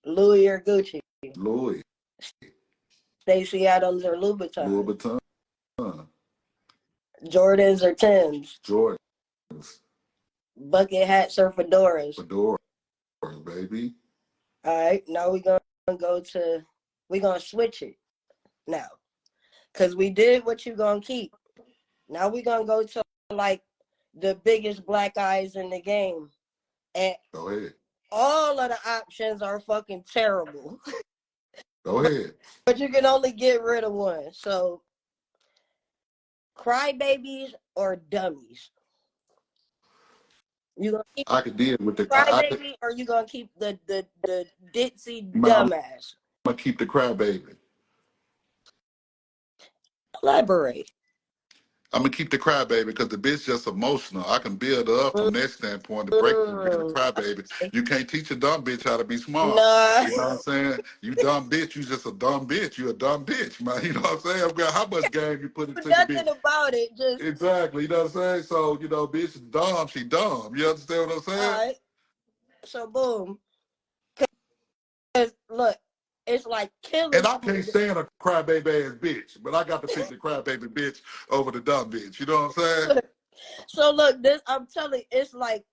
Louis or Gucci? Louis. Stacey Adams or Louboutin? Louboutin. Jordans or Timbs? Jordans. Bucket hats or fedoras? Fedoras, baby. All right, now we're going to switch it now. Because we did what you going to keep. Now we're going to go to, like, the biggest black eyes in the game. And go ahead. All of the options are fucking terrible. Go ahead. But you can only get rid of one. So, crybabies or dummies? You gonna keep I could deal with the crybaby, or you gonna keep the ditzy dumbass? I'm gonna keep the crybaby. Elaborate. I'm gonna keep the crybaby because the bitch just emotional. I can build her up from that standpoint to break the crybaby. You can't teach a dumb bitch how to be smart. Nah. You know what I'm saying? You dumb bitch, you just a dumb bitch. You a dumb bitch, man. You know what I'm saying? I've got how much game you put into the bitch. Nothing about it, just exactly. You know what I'm saying? So, you know, bitch is dumb, she dumb. You understand what I'm saying? All right. So boom. Cause look, it's like killing. And I can't stand a crybaby ass bitch, but I got to pick the crybaby bitch over the dumb bitch. You know what I'm saying? So look, this I'm telling you, it's like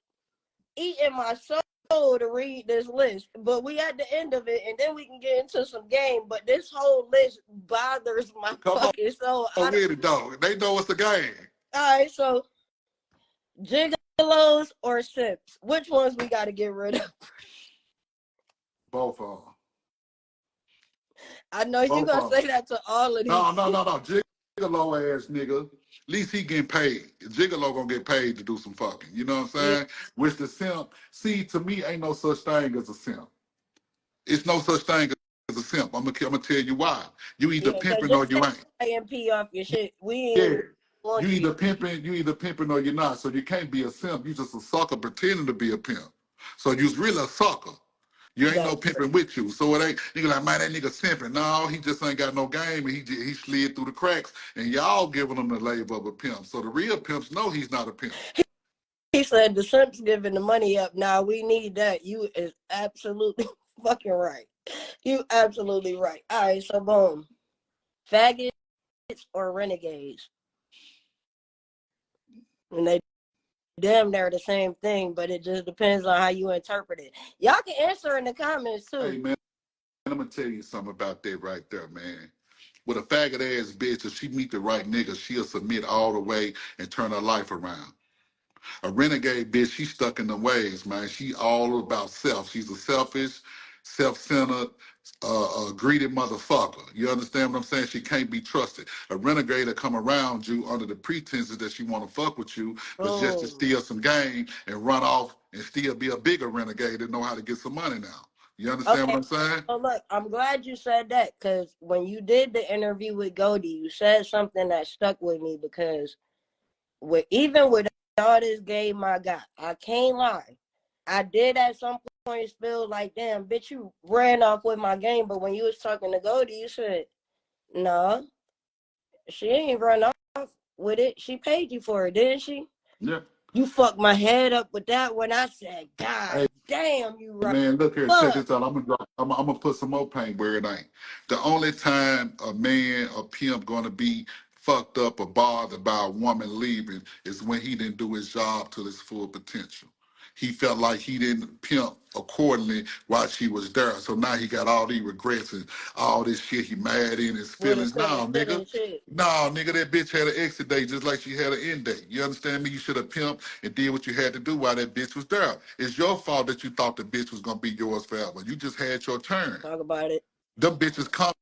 eating my soul to read this list. But we at the end of it, and then we can get into some game. But this whole list bothers my fucking soul. Oh, really, dog. They know it's a game. All right, so gigolos or simps? Which ones we got to get rid of? Both of them. I know you're going to say that to all of these. No. Gigolo ass nigga. At least he getting paid. Gigolo gonna get paid to do some fucking. You know what I'm saying? Yeah. Which the simp, see, to me, ain't no such thing as a simp. It's no such thing as a simp. I'm gonna tell you why. You either pimping or you ain't. AMP off your shit. We ain't. Yeah. You either pimping or you're not. So you can't be a simp. You just a sucker pretending to be a pimp. So you's really a sucker. You ain't no pimping with you. So it ain't, nigga like, man, that nigga simping. No, he just ain't got no game, and he slid through the cracks, and y'all giving him the label of a pimp. So the real pimps know he's not a pimp. He said the simp's giving the money up. Now we need that. You is absolutely fucking right. You absolutely right. All right, so boom. Faggots or renegades? And they damn near the same thing, but it just depends on how you interpret it. Y'all can answer in the comments too. Hey man, I'm gonna tell you something about that right there, man. With a faggot ass bitch, if she meet the right nigga, she'll submit all the way and turn her life around. A renegade bitch, she's stuck in the ways, man. She all about self. She's a selfish, self-centered, greedy motherfucker. You understand what I'm saying? She can't be trusted. A renegade will come around you under the pretenses that she want to fuck with you, but just to steal some game and run off and still be a bigger renegade and know how to get some money now. You understand what I'm saying? So look, I'm glad you said that, because when you did the interview with Goldie, you said something that stuck with me, because even with all this game I got, I can't lie. I did at some point feel like, damn, bitch, you ran off with my game. But when you was talking to Goldie, you said, no, she ain't run off with it. She paid you for it, didn't she? Yeah. You fucked my head up with that when I said, God damn, you right. Man, look here, check this out. I'm gonna put some more paint where it ain't. The only time a man, a pimp, gonna be fucked up or bothered by a woman leaving is when he didn't do his job to his full potential. He felt like he didn't pimp accordingly while she was there. So now he got all these regrets and all this shit. He mad in his feelings. No, nigga. No, nigga, that bitch had an exit date just like she had an end date. You understand me? You should have pimped and did what you had to do while that bitch was there. It's your fault that you thought the bitch was going to be yours forever. You just had your turn. Talk about it. Them bitches come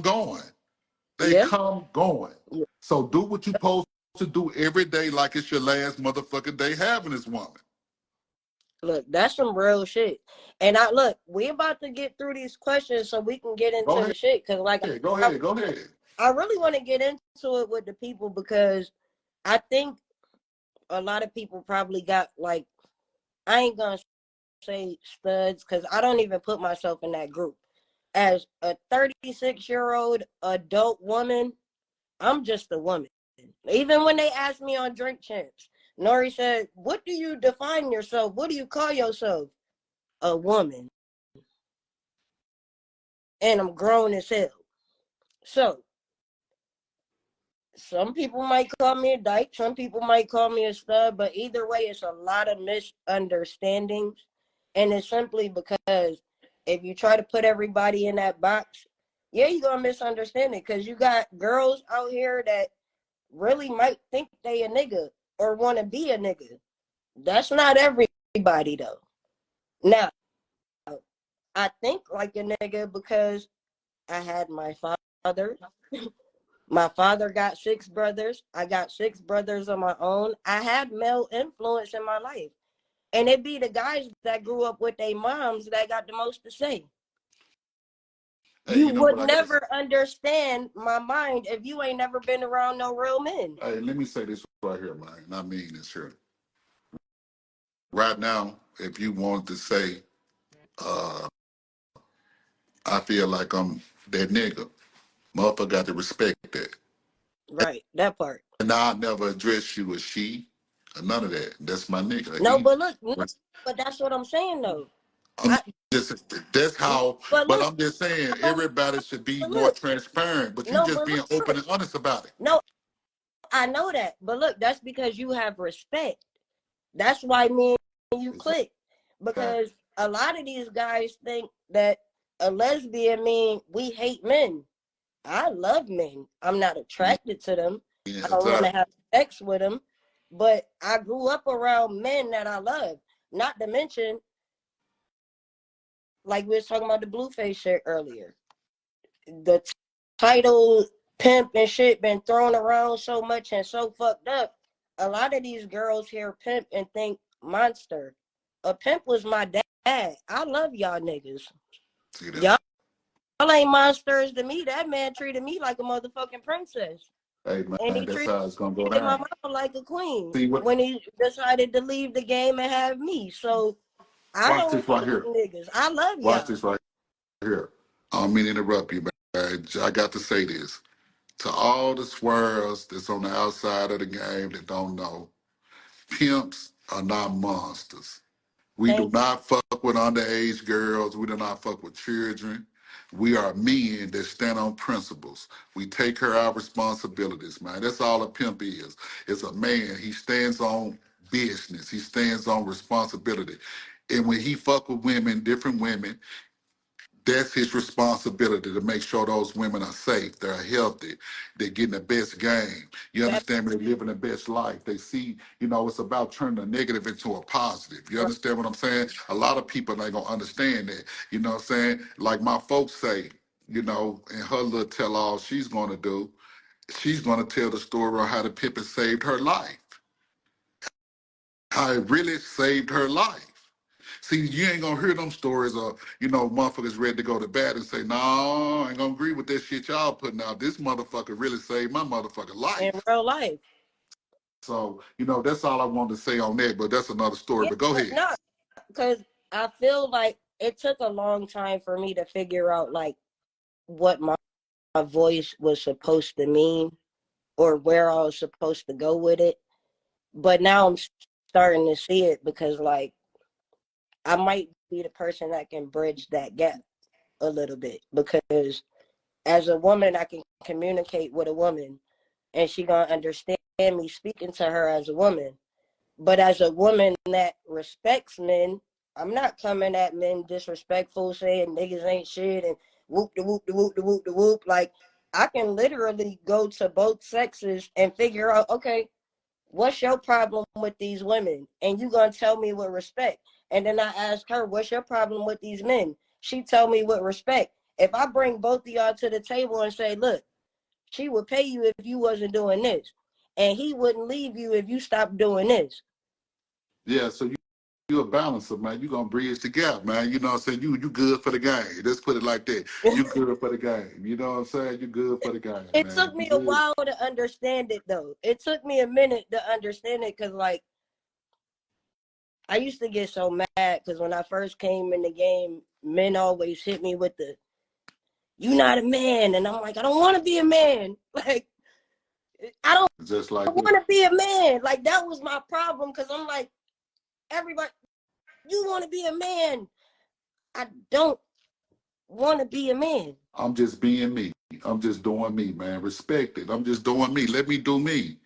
going. They come going. Yeah. So do what you supposed to do every day like it's your last motherfucking day having this woman. Look, that's some real shit. And we about to get through these questions so we can get into the shit. Cause go ahead. I really want to get into it with the people, because I think a lot of people probably got, like, I ain't gonna say studs, because I don't even put myself in that group. As a 36-year-old adult woman, I'm just a woman. Even when they asked me on Drink Champs, Nori said, what do you define yourself? What do you call yourself? A woman. And I'm grown as hell. So, some people might call me a dyke. Some people might call me a stud. But either way, it's a lot of misunderstandings. And it's simply because if you try to put everybody in that box, yeah, you're going to misunderstand it. Because you got girls out here that really might think they a nigga or want to be a nigga. That's not everybody, though. Now, I think like a nigga because I had my father. My father got 6 brothers. I got 6 brothers of my own. I had male influence in my life. And it be the guys that grew up with their moms that got the most to say. Hey, you would never understand my mind if you ain't never been around no real men. Hey, let me say this right here, man. And I mean this here. Right now, if you wanted to say, I feel like I'm that nigga, motherfucker got to respect that. Right, that part. And I'll never address you as she or none of that. That's my nigga. No, but look, but that's what I'm saying, though. That's how, but I'm just saying, everybody should be more transparent, but you just being open and honest about it. No, I know that, but look, that's because you have respect. That's why me and you click, because a lot of these guys think that a lesbian mean we hate men. I love men. I'm not attracted to them. I don't want to have sex with them, but I grew up around men that I love. Not to mention, like we was talking about the Blueface shit earlier. The title pimp and shit been thrown around so much and so fucked up. A lot of these girls hear pimp and think monster. A pimp was my dad. I love y'all niggas. Y'all ain't monsters to me. That man treated me like a motherfucking princess. Hey man, and he that's how it's gonna go down. My mama like a queen. When he decided to leave the game and have me. So I don't this right here. Niggas. I love y'all. Watch this right here. I don't mean to interrupt you, but I got to say this. To all the swearers that's on the outside of the game that don't know, pimps are not monsters. We do not fuck with underage girls. We do not fuck with children. We are men that stand on principles. We take care of our responsibilities, man. That's all a pimp is. It's a man. He stands on business. He stands on responsibility. And when he fuck with women, different women, That's his responsibility to make sure those women are safe, they're healthy, they're getting the best game. You understand me? They're living the best life. They see, it's about turning a negative into a positive. You understand what I'm saying? A lot of people ain't gonna understand that. You know what I'm saying? Like my folks say, in her little tell-all she's gonna do, she's gonna tell the story of how the pimpin' saved her life. How it really saved her life. See, you ain't gonna hear them stories of, motherfuckers ready to go to bed and say, no, I ain't gonna agree with that shit y'all putting out. This motherfucker really saved my motherfucking in life. real life. So, that's all I wanted to say on that, but that's another story. Yeah, but go ahead. no, because I feel like it took a long time for me to figure out like what my voice was supposed to mean or where I was supposed to go with it. But now I'm starting to see it because like I might be the person that can bridge that gap a little bit, because as a woman I can communicate with a woman and she gonna understand me speaking to her as a woman. But as a woman that respects men, I'm not coming at men disrespectful, saying niggas ain't shit and whoop de whoop de whoop de whoop de whoop. Like I can literally go to both sexes and figure out, okay, what's your problem with these women? And you gonna tell me with respect. And then I ask her, what's your problem with these men? She tell me with respect. If I bring both of y'all to the table and say, look, she would pay you if you wasn't doing this, and he wouldn't leave you if you stopped doing this. Yeah, so you're a balancer, man. You're gonna bridge the gap, man. You know what I'm saying? You good for the game. Let's put it like that. You good for the game. You know what I'm saying? You good for the game, It man. took me a while to understand it, though. It took me a minute to understand it because, like, I used to get so mad because when I first came in the game, men always hit me with the, "You not a man," and I'm like, I don't want to be a man. Like, I don't just like want to be a man. Like that was my problem because I'm like, everybody, you want to be a man. I don't want to be a man. I'm just being me. I'm just doing me, man. Respect it. I'm just doing me. Let me do me.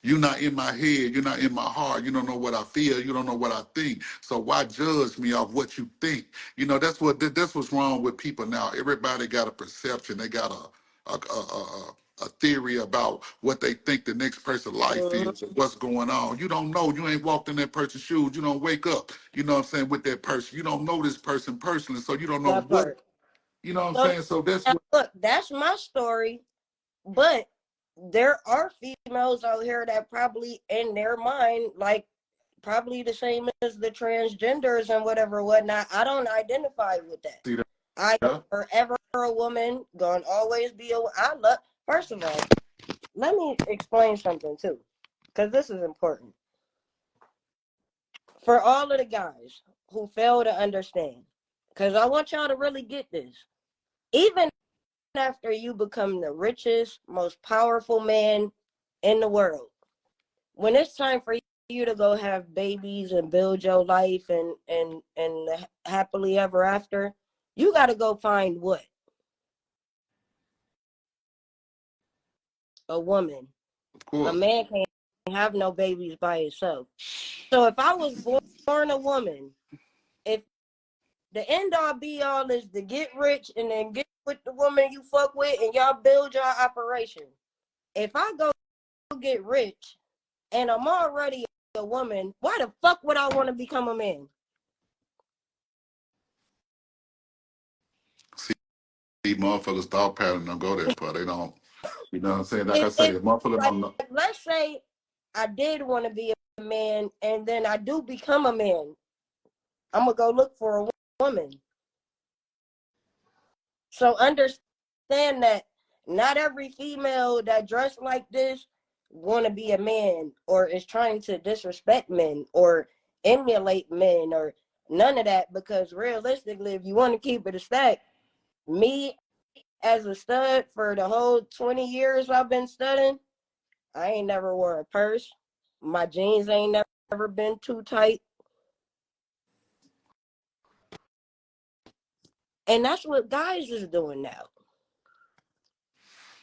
You're not in my head. You're not in my heart. You don't know what I feel. You don't know what I think. So why judge me off what you think? That's what's wrong with people now. Everybody got a perception. They got a theory about what they think the next person's life is or what's going on. You don't know. You ain't walked in that person's shoes. You don't wake up, what I'm saying, with that person. You don't know this person personally, so you don't know That part. what I'm So, saying? So that's now, what. look, that's my story. But there are females out here that probably in their mind, like probably the same as the transgenders and whatnot. I don't identify with that. See that? I am Yeah. forever a woman, gonna always be I love, first of all, let me explain something too, because this is important. For all of the guys who fail to understand, because I want y'all to really get this. Even after you become the richest, most powerful man in the world, when it's time for you to go have babies and build your life and happily ever after, you got to go find what? A woman. Of course. A man can't have no babies by himself. So if I was born a woman, if the end all be all is to get rich and then get with the woman you fuck with and y'all build your operation. If I go get rich and I'm already a woman, why the fuck would I want to become a man? See, motherfuckers thought pattern don't go that far. They don't. You know what I'm saying? Like I say, motherfucker don't know. Let's say I did want to be a man and then I do become a man. I'm going to go look for a woman. So understand that not every female that dressed like this want to be a man or is trying to disrespect men or emulate men or none of that, because realistically, if you want to keep it a stack, me as a stud for the whole 20 years I've been studying, I ain't never wore a purse. My jeans ain't never been too tight. And that's what guys is doing now.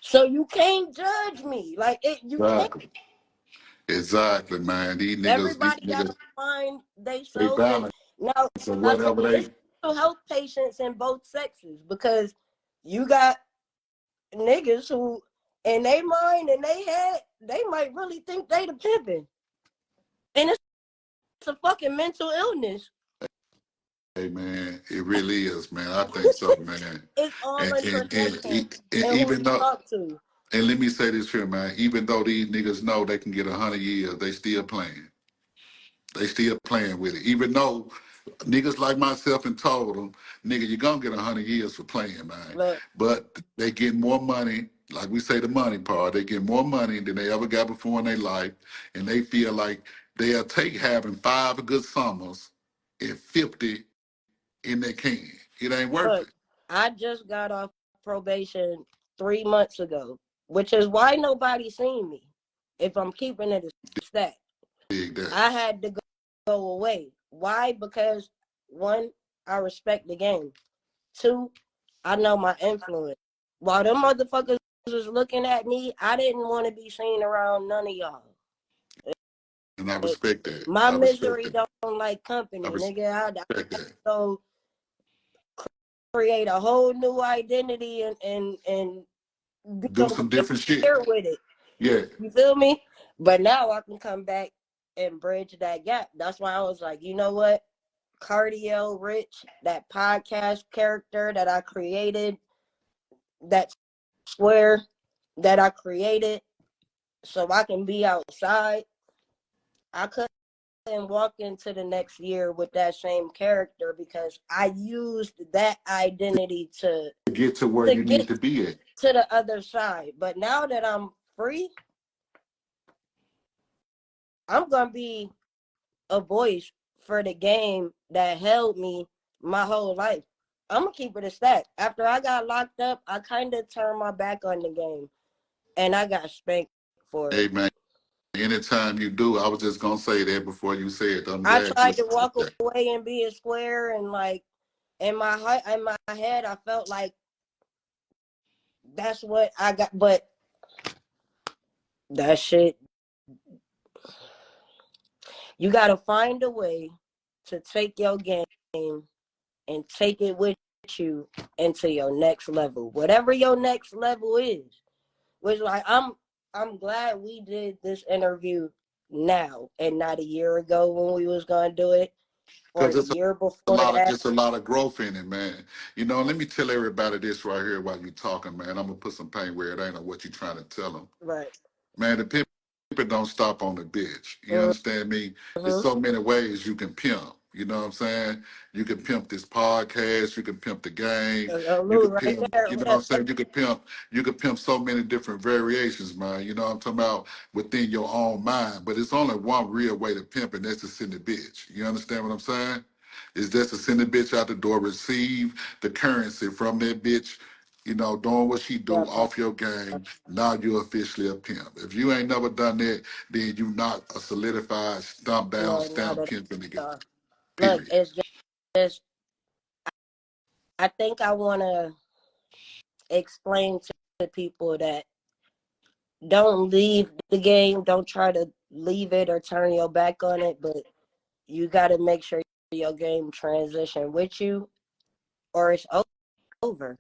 So you can't judge me. Like you Exactly. can't. Exactly, man. These Everybody niggas, gotta find they they self. And balance. now So to whatever me, they, health patients in both sexes, because you got niggas who, in their mind and they head, they might really think they the pimping, and it's a fucking mental illness. Hey man, it really is, man. I think so, man. It's all in perception And and who even you though, talk to. and let me say this here, man. Even though these niggas know they can get 100 years, they still playing. They still playing with it. Even though niggas like myself and told them, nigga, you're gonna get 100 years for playing, man. Look, But they get more money, like we say the money part, they get more money than they ever got before in their life. And they feel like they'll take having 5 good summers and 50 in their can. It ain't worth look, it. I just got off probation 3 months ago, which is why nobody seen me. If I'm keeping it a stack, Dig that. I had to go away. Why? Because 1, I respect the game. 2, I know my influence. While them motherfuckers was looking at me, I didn't want to be seen around none of y'all. And I respect that. My I respect misery that. don't like company, I nigga. respect that. So create a whole new identity and be Do over some different shit. here with it. Yeah. You feel me? But now I can come back and bridge that gap. That's why I was like, you know what? Kardiel Rich, that podcast character that I created, that square that I created so I can be outside. I couldn't walk into the next year with that same character because I used that identity to Get to where you need get to be at. to the other side. But now that I'm free, I'm gonna be a voice for the game that held me my whole life. I'm gonna keep it a stack. After I got locked up, I kind of turned my back on the game, and I got spanked for it. Hey man, anytime you do, I was just gonna say that before you said it. I'm I glad you tried to said walk that. away and be a square, and like in my head, I felt like that's what I got. But that shit, you gotta find a way to take your game and take it with you into your next level, whatever your next level is. Which like I'm glad we did this interview now and not a year ago when we was gonna do it, or Because the year before that. it's a lot of growth in it, man. You know, let me tell everybody this right here while you talking, man. I'm gonna put some pain where it ain't on what you trying to tell them. Right. Man, the pimp don't stop on the bitch. You Mm-hmm. understand me? There's so many ways you can pimp. You know what I'm saying? You can pimp this podcast. You can pimp the game. You can Right pimp. there. You know what I'm saying? You can pimp. You can pimp so many different variations, man. You know what I'm talking about within your own mind. But it's only one real way to pimp, and that's to send the bitch. You understand what I'm saying? Is just to send the bitch out the door, receive the currency from that bitch, you know, doing what she do Yeah, off your game. Now you're officially a pimp. If you ain't never done that, then you not a solidified, stomp down, no, not stamp at pimp in the game. all. Look, Period. it's just I think I want to explain to people that don't leave the game, don't try to leave it or turn your back on it, but you got to make sure your game transition with you, or it's over.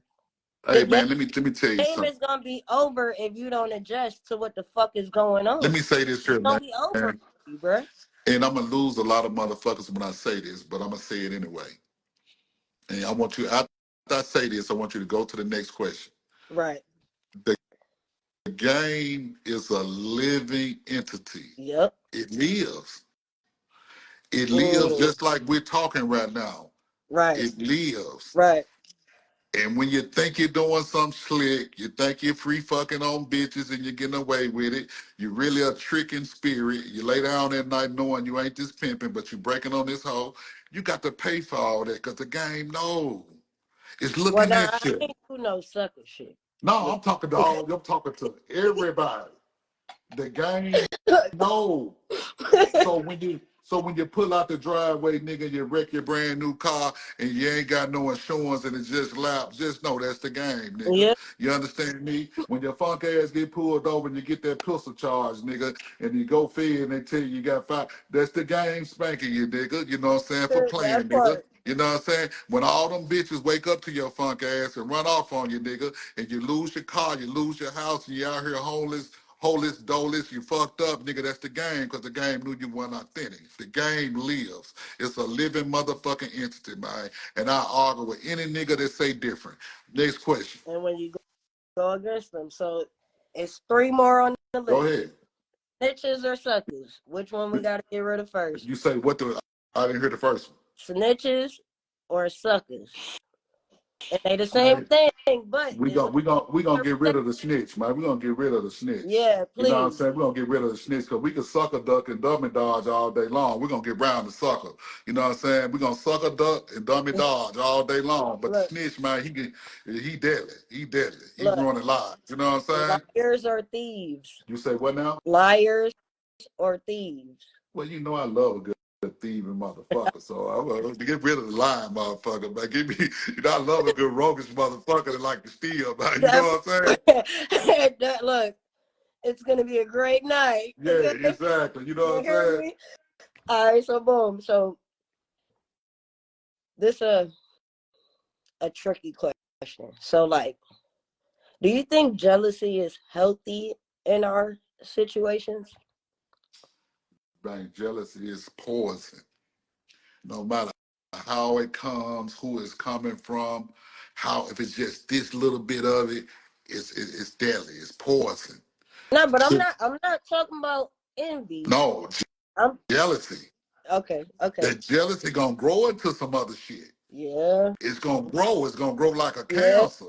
Hey The man, let me tell you game something. is gonna be over if you don't adjust to what the fuck is going Let on. me say this It's here, gonna man. be over, bro. And I'm gonna lose a lot of motherfuckers when I say this, but I'm gonna say it anyway. And I want you after I say this, I want you to go to the next question. Right. The game is a living entity. Yep. It lives. It lives Mm. just like we're talking right now. Right. It lives. Right. And when you think you're doing something slick, you think you're free fucking on bitches and you're getting away with it, you're really a tricking spirit. You lay down at night knowing you ain't just pimping, but you breaking on this hoe. You got to pay for all that because the game knows. It's Well, looking nah, at I you. ain't do no sucker shit. No, I'm talking to all, I'm talking to everybody. The game, no. So when you pull out the driveway, nigga, you wreck your brand new car and you ain't got no insurance and it's just laps, just know that's the game, nigga. Yeah. You understand me? When your funk ass get pulled over and you get that pistol charge, nigga, and you go fed and they tell you got five, that's the game spanking you, nigga. You know what I'm saying? For playing, That nigga. part. You know what I'm saying? When all them bitches wake up to your funk ass and run off on you, nigga, and you lose your car, you lose your house, and you out here homeless, doleless, you fucked up, nigga, that's the game, because the game knew you weren't authentic. The game lives. It's a living motherfucking entity, man. And I argue with any nigga that say different. Next question. And when you go against them, so it's 3 more on the list. Go ahead. Snitches or suckers? Which one we got to get rid of first? You say what the... I didn't hear the first one. Snitches or suckers? And they the same thing, but we gonna get rid of the snitch, man. We gonna get rid of the snitch. Yeah, please. You know what I'm saying? We gonna get rid of the snitch because we can sucker, duck, and dummy dodge all day long. We're gonna get round the sucker. You know what I'm saying? We gonna sucker, duck, and dummy dodge all day long. But the snitch, man, he deadly. He deadly. He running lives. You know what I'm saying? Liars or thieves? You say what now? Liars or thieves? Well, you know I love a good thieving motherfucker, so I want to get rid of the lying motherfucker, man. Give me, I love a good roguish motherfucker that like to steal, man. You know what I'm saying? Look, it's gonna be a great night. Yeah, exactly. You know what I'm saying? Me? All right, so boom. So this a tricky question. So like, do you think jealousy is healthy in our situations? Man, jealousy is poison. No matter how it comes, who it's coming from, if it's just this little bit of it, it's deadly. It's poison. No, but I'm not talking about envy. No, jealousy. Okay. That jealousy gonna grow into some other shit. Yeah. It's gonna grow. It's gonna grow like a cancer.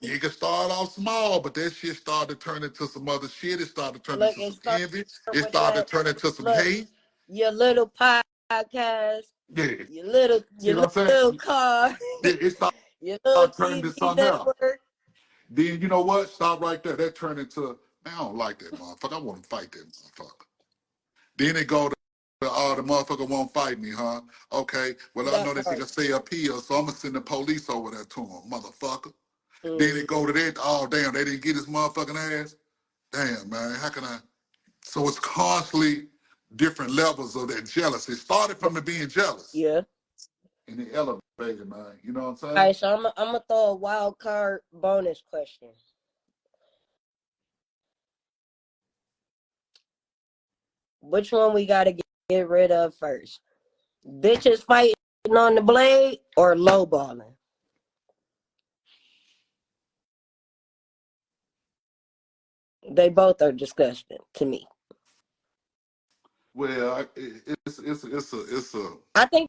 You can start off small, but that shit started to turn into some other shit. It started to turn into some envy. It started to turn into some hate. Your little podcast. Yeah. Your little car. It started turning into something else. Then you know what? Stop right there. That turned into, man, I don't like that motherfucker. I want to fight that motherfucker. Then it go to, oh, the motherfucker won't fight me, huh? Okay, well, I know this nigga stay up here, so I'm going to send the police over there to him, motherfucker. Then it go to that, oh, damn, they didn't get his motherfucking ass? Damn, man, how can I? So it's constantly different levels of that jealousy. It started from it being jealous. Yeah. And it elevated, man. You know what I'm saying? All right, so I'm going to throw a wild card bonus question. Which one we got to get rid of first? Bitches fighting on the blade or lowballing? They both are disgusting to me. Well, it's a. I think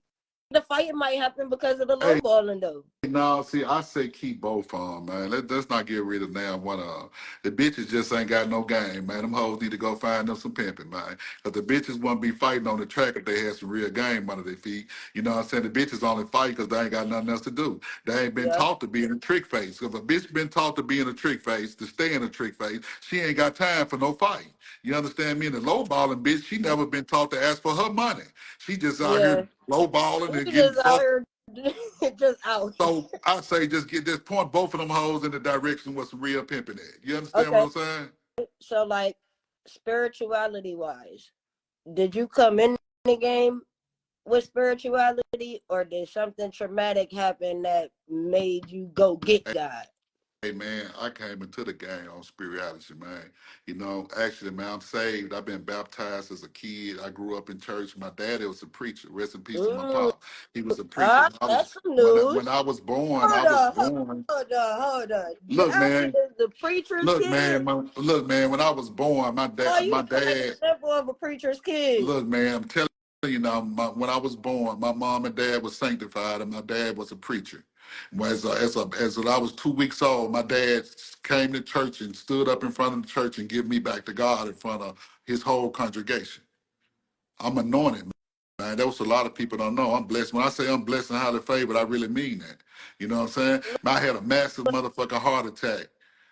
the fight might happen because of the lowballing, though. No, see, I say keep both on, man. Let's not get rid of damn one of them. The bitches just ain't got no game, man. Them hoes need to go find them some pimping, man. Because the bitches wouldn't be fighting on the track if they had some real game under their feet. You know what I'm saying? The bitches only fight because they ain't got nothing else to do. They ain't been taught to be in a trick face. If a bitch been taught to be in a trick face, to stay in a trick face, she ain't got time for no fight. You understand me? And the lowballing bitch, she never been taught to ask for her money. She just out here lowballing and getting fucked. Just out. So I say just point both of them hoes in the direction what's real pimping at. You understand what I'm saying? So like spirituality wise, did you come in the game with spirituality or did something traumatic happen that made you go get God? Hey man, I came into the game on spirituality, man. You know, actually, man, I'm saved. I've been baptized as a kid. I grew up in church. My daddy was a preacher. Rest in peace to my pop. He was a preacher. That's some news. When I was born, Hold on. Look, man. The preacher's look, kid. Look, man. When I was born, my dad. Example of a preacher's kid. Look, man. I'm telling you now. When I was born, my mom and dad was sanctified, and my dad was a preacher. As I was 2 weeks old, my dad came to church and stood up in front of the church and give me back to God in front of his whole congregation. I'm anointed, man. That was a lot of people don't know. I'm blessed. When I say I'm blessed and highly favored, I really mean that. You know what I'm saying? I had a massive motherfucking heart attack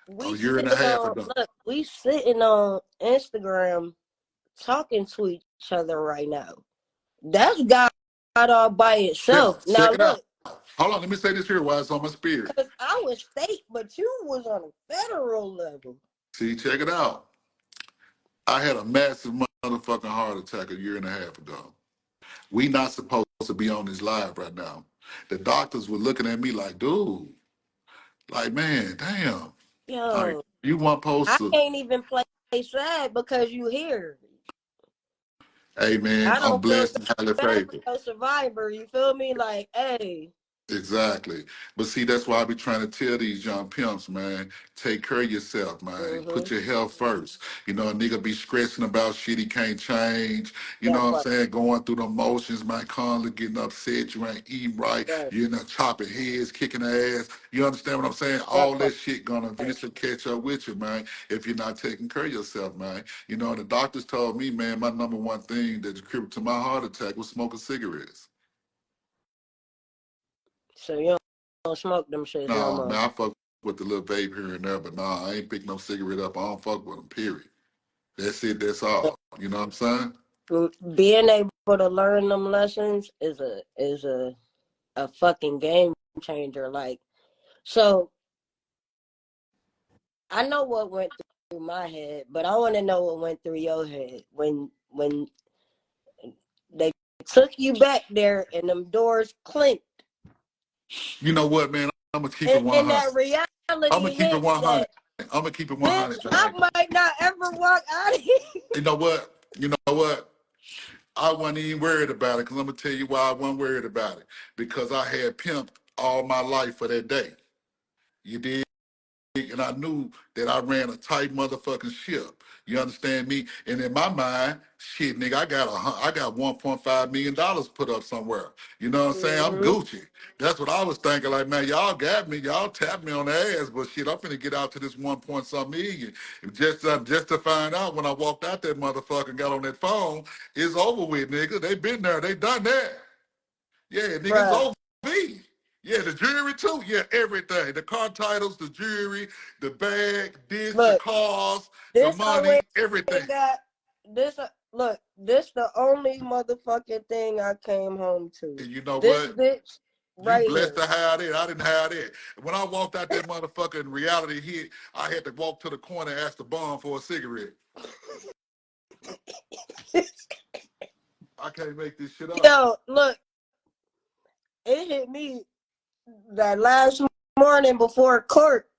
a year and a half ago. Look, we sitting on Instagram talking to each other right now. That's God all by itself. Check it out. Hold on, let me say this here while it's on my spirit. Because I was state, but you was on a federal level. See, check it out. I had a massive motherfucking heart attack a year and a half ago. We not supposed to be on this live right now. The doctors were looking at me like, dude, like, man, damn. Like, Yo, you weren't supposed I to. can't even play sad because you here. Hey, man, I I'm don't feel blessed and highly bad for favored. no survivor. You feel me? Like, hey. Exactly. But see, that's why I be trying to tell these young pimps, man, take care of yourself, man. Mm-hmm. Put your health first. You know, a nigga be stressing about shit he can't change. You know That what I'm part. saying? Going through the motions, man, constantly getting upset. You ain't eating right. Right. You're in there chopping heads, kicking ass. You understand what I'm saying? That All part. that shit gonna eventually catch up with you, man, if you're not taking care of yourself, man. You know, and the doctors told me, man, my number one thing that contributed to my heart attack was smoking cigarettes. So you don't smoke them shits no Nah, man, more. I fuck with the little vape here and there, but nah, I ain't pick no cigarette up. I don't fuck with them, period. That's it, that's all. You know what I'm saying? Being able to learn them lessons is a fucking game changer. Like, so I know what went through my head, but I want to know what went through your head when they took you back there and them doors clinked. You know what, man? I'm gonna keep it And 100. that I'm gonna reality keep it hit 100. that, I'm gonna keep it bitch, 100, I man. might not ever walk out of here. You know what? You know what? I wasn't even worried about it because I'm gonna tell you why I wasn't worried about it. Because I had pimped all my life for that day. You did? And I knew that I ran a tight motherfucking ship. You understand me? And in my mind, shit, nigga, I got $1.5 million put up somewhere. You know what I'm saying? I'm Mm-hmm. Gucci. That's what I was thinking. Like, man, y'all got me, y'all tapped me on the ass, but shit, I'm finna get out to this 1 point some million. Just to find out when I walked out that motherfucker and got on that phone, it's over with, nigga. They been there, they done that. Yeah, nigga, it's Bruh, over me. Yeah, the jewelry too. Yeah, everything. The car titles, the jewelry, the bag, the look, cars, the this I money, went everything. and got this. Look, this the only motherfucking thing I came home to. And you know This what? bitch You right blessed here. to have it. I didn't have it. When I walked out that motherfucker and reality hit, I had to walk to the corner and ask the bum for a cigarette. I can't make this shit up. Yo, look, it hit me that last morning before court.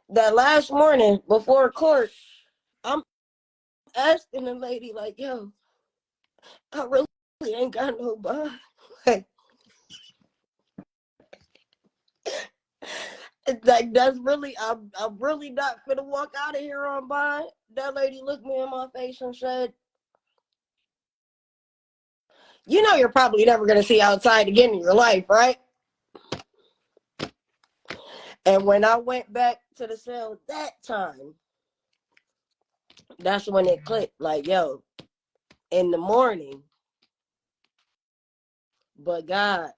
That last morning before court, I'm asking the lady like, "Yo, I really ain't got no bond." Like that's really, I'm really not gonna walk out of here on bond. That lady looked me in my face and said, "You know, you're probably never gonna see outside again in your life, right?" And when I went back to the cell that time, that's when it clicked. Like, yo, in the morning. But God,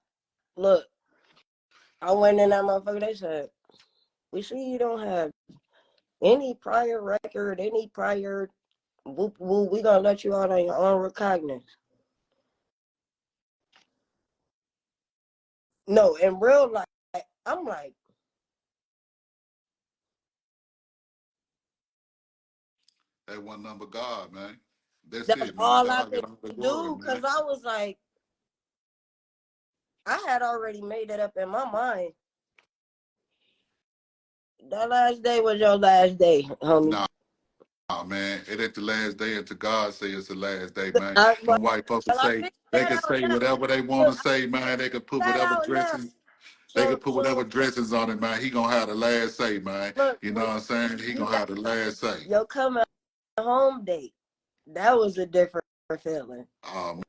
look, I went in that motherfucker. They said, "We see you don't have any prior record, any prior whoop whoop. We gonna let you out on your own recognizance." No, in real life, I'm like, That one number God, man. That's that's it, man. all I God get could all the glory, do because man. I was like, I had already made it up in my mind. That last day was your last day, homie. Nah, man. It ain't the last day until God say it's the last day, man. Well, Them white folks will I say figured they that can out say now. whatever they want to Look, I say, man. They can put figured that whatever out now. dresses. They can So, put whatever so dressings on it, man. He gonna have the last say, man. look, You know when what I'm saying? He you gonna got have the last say. your coming home date, that was a different feeling. Oh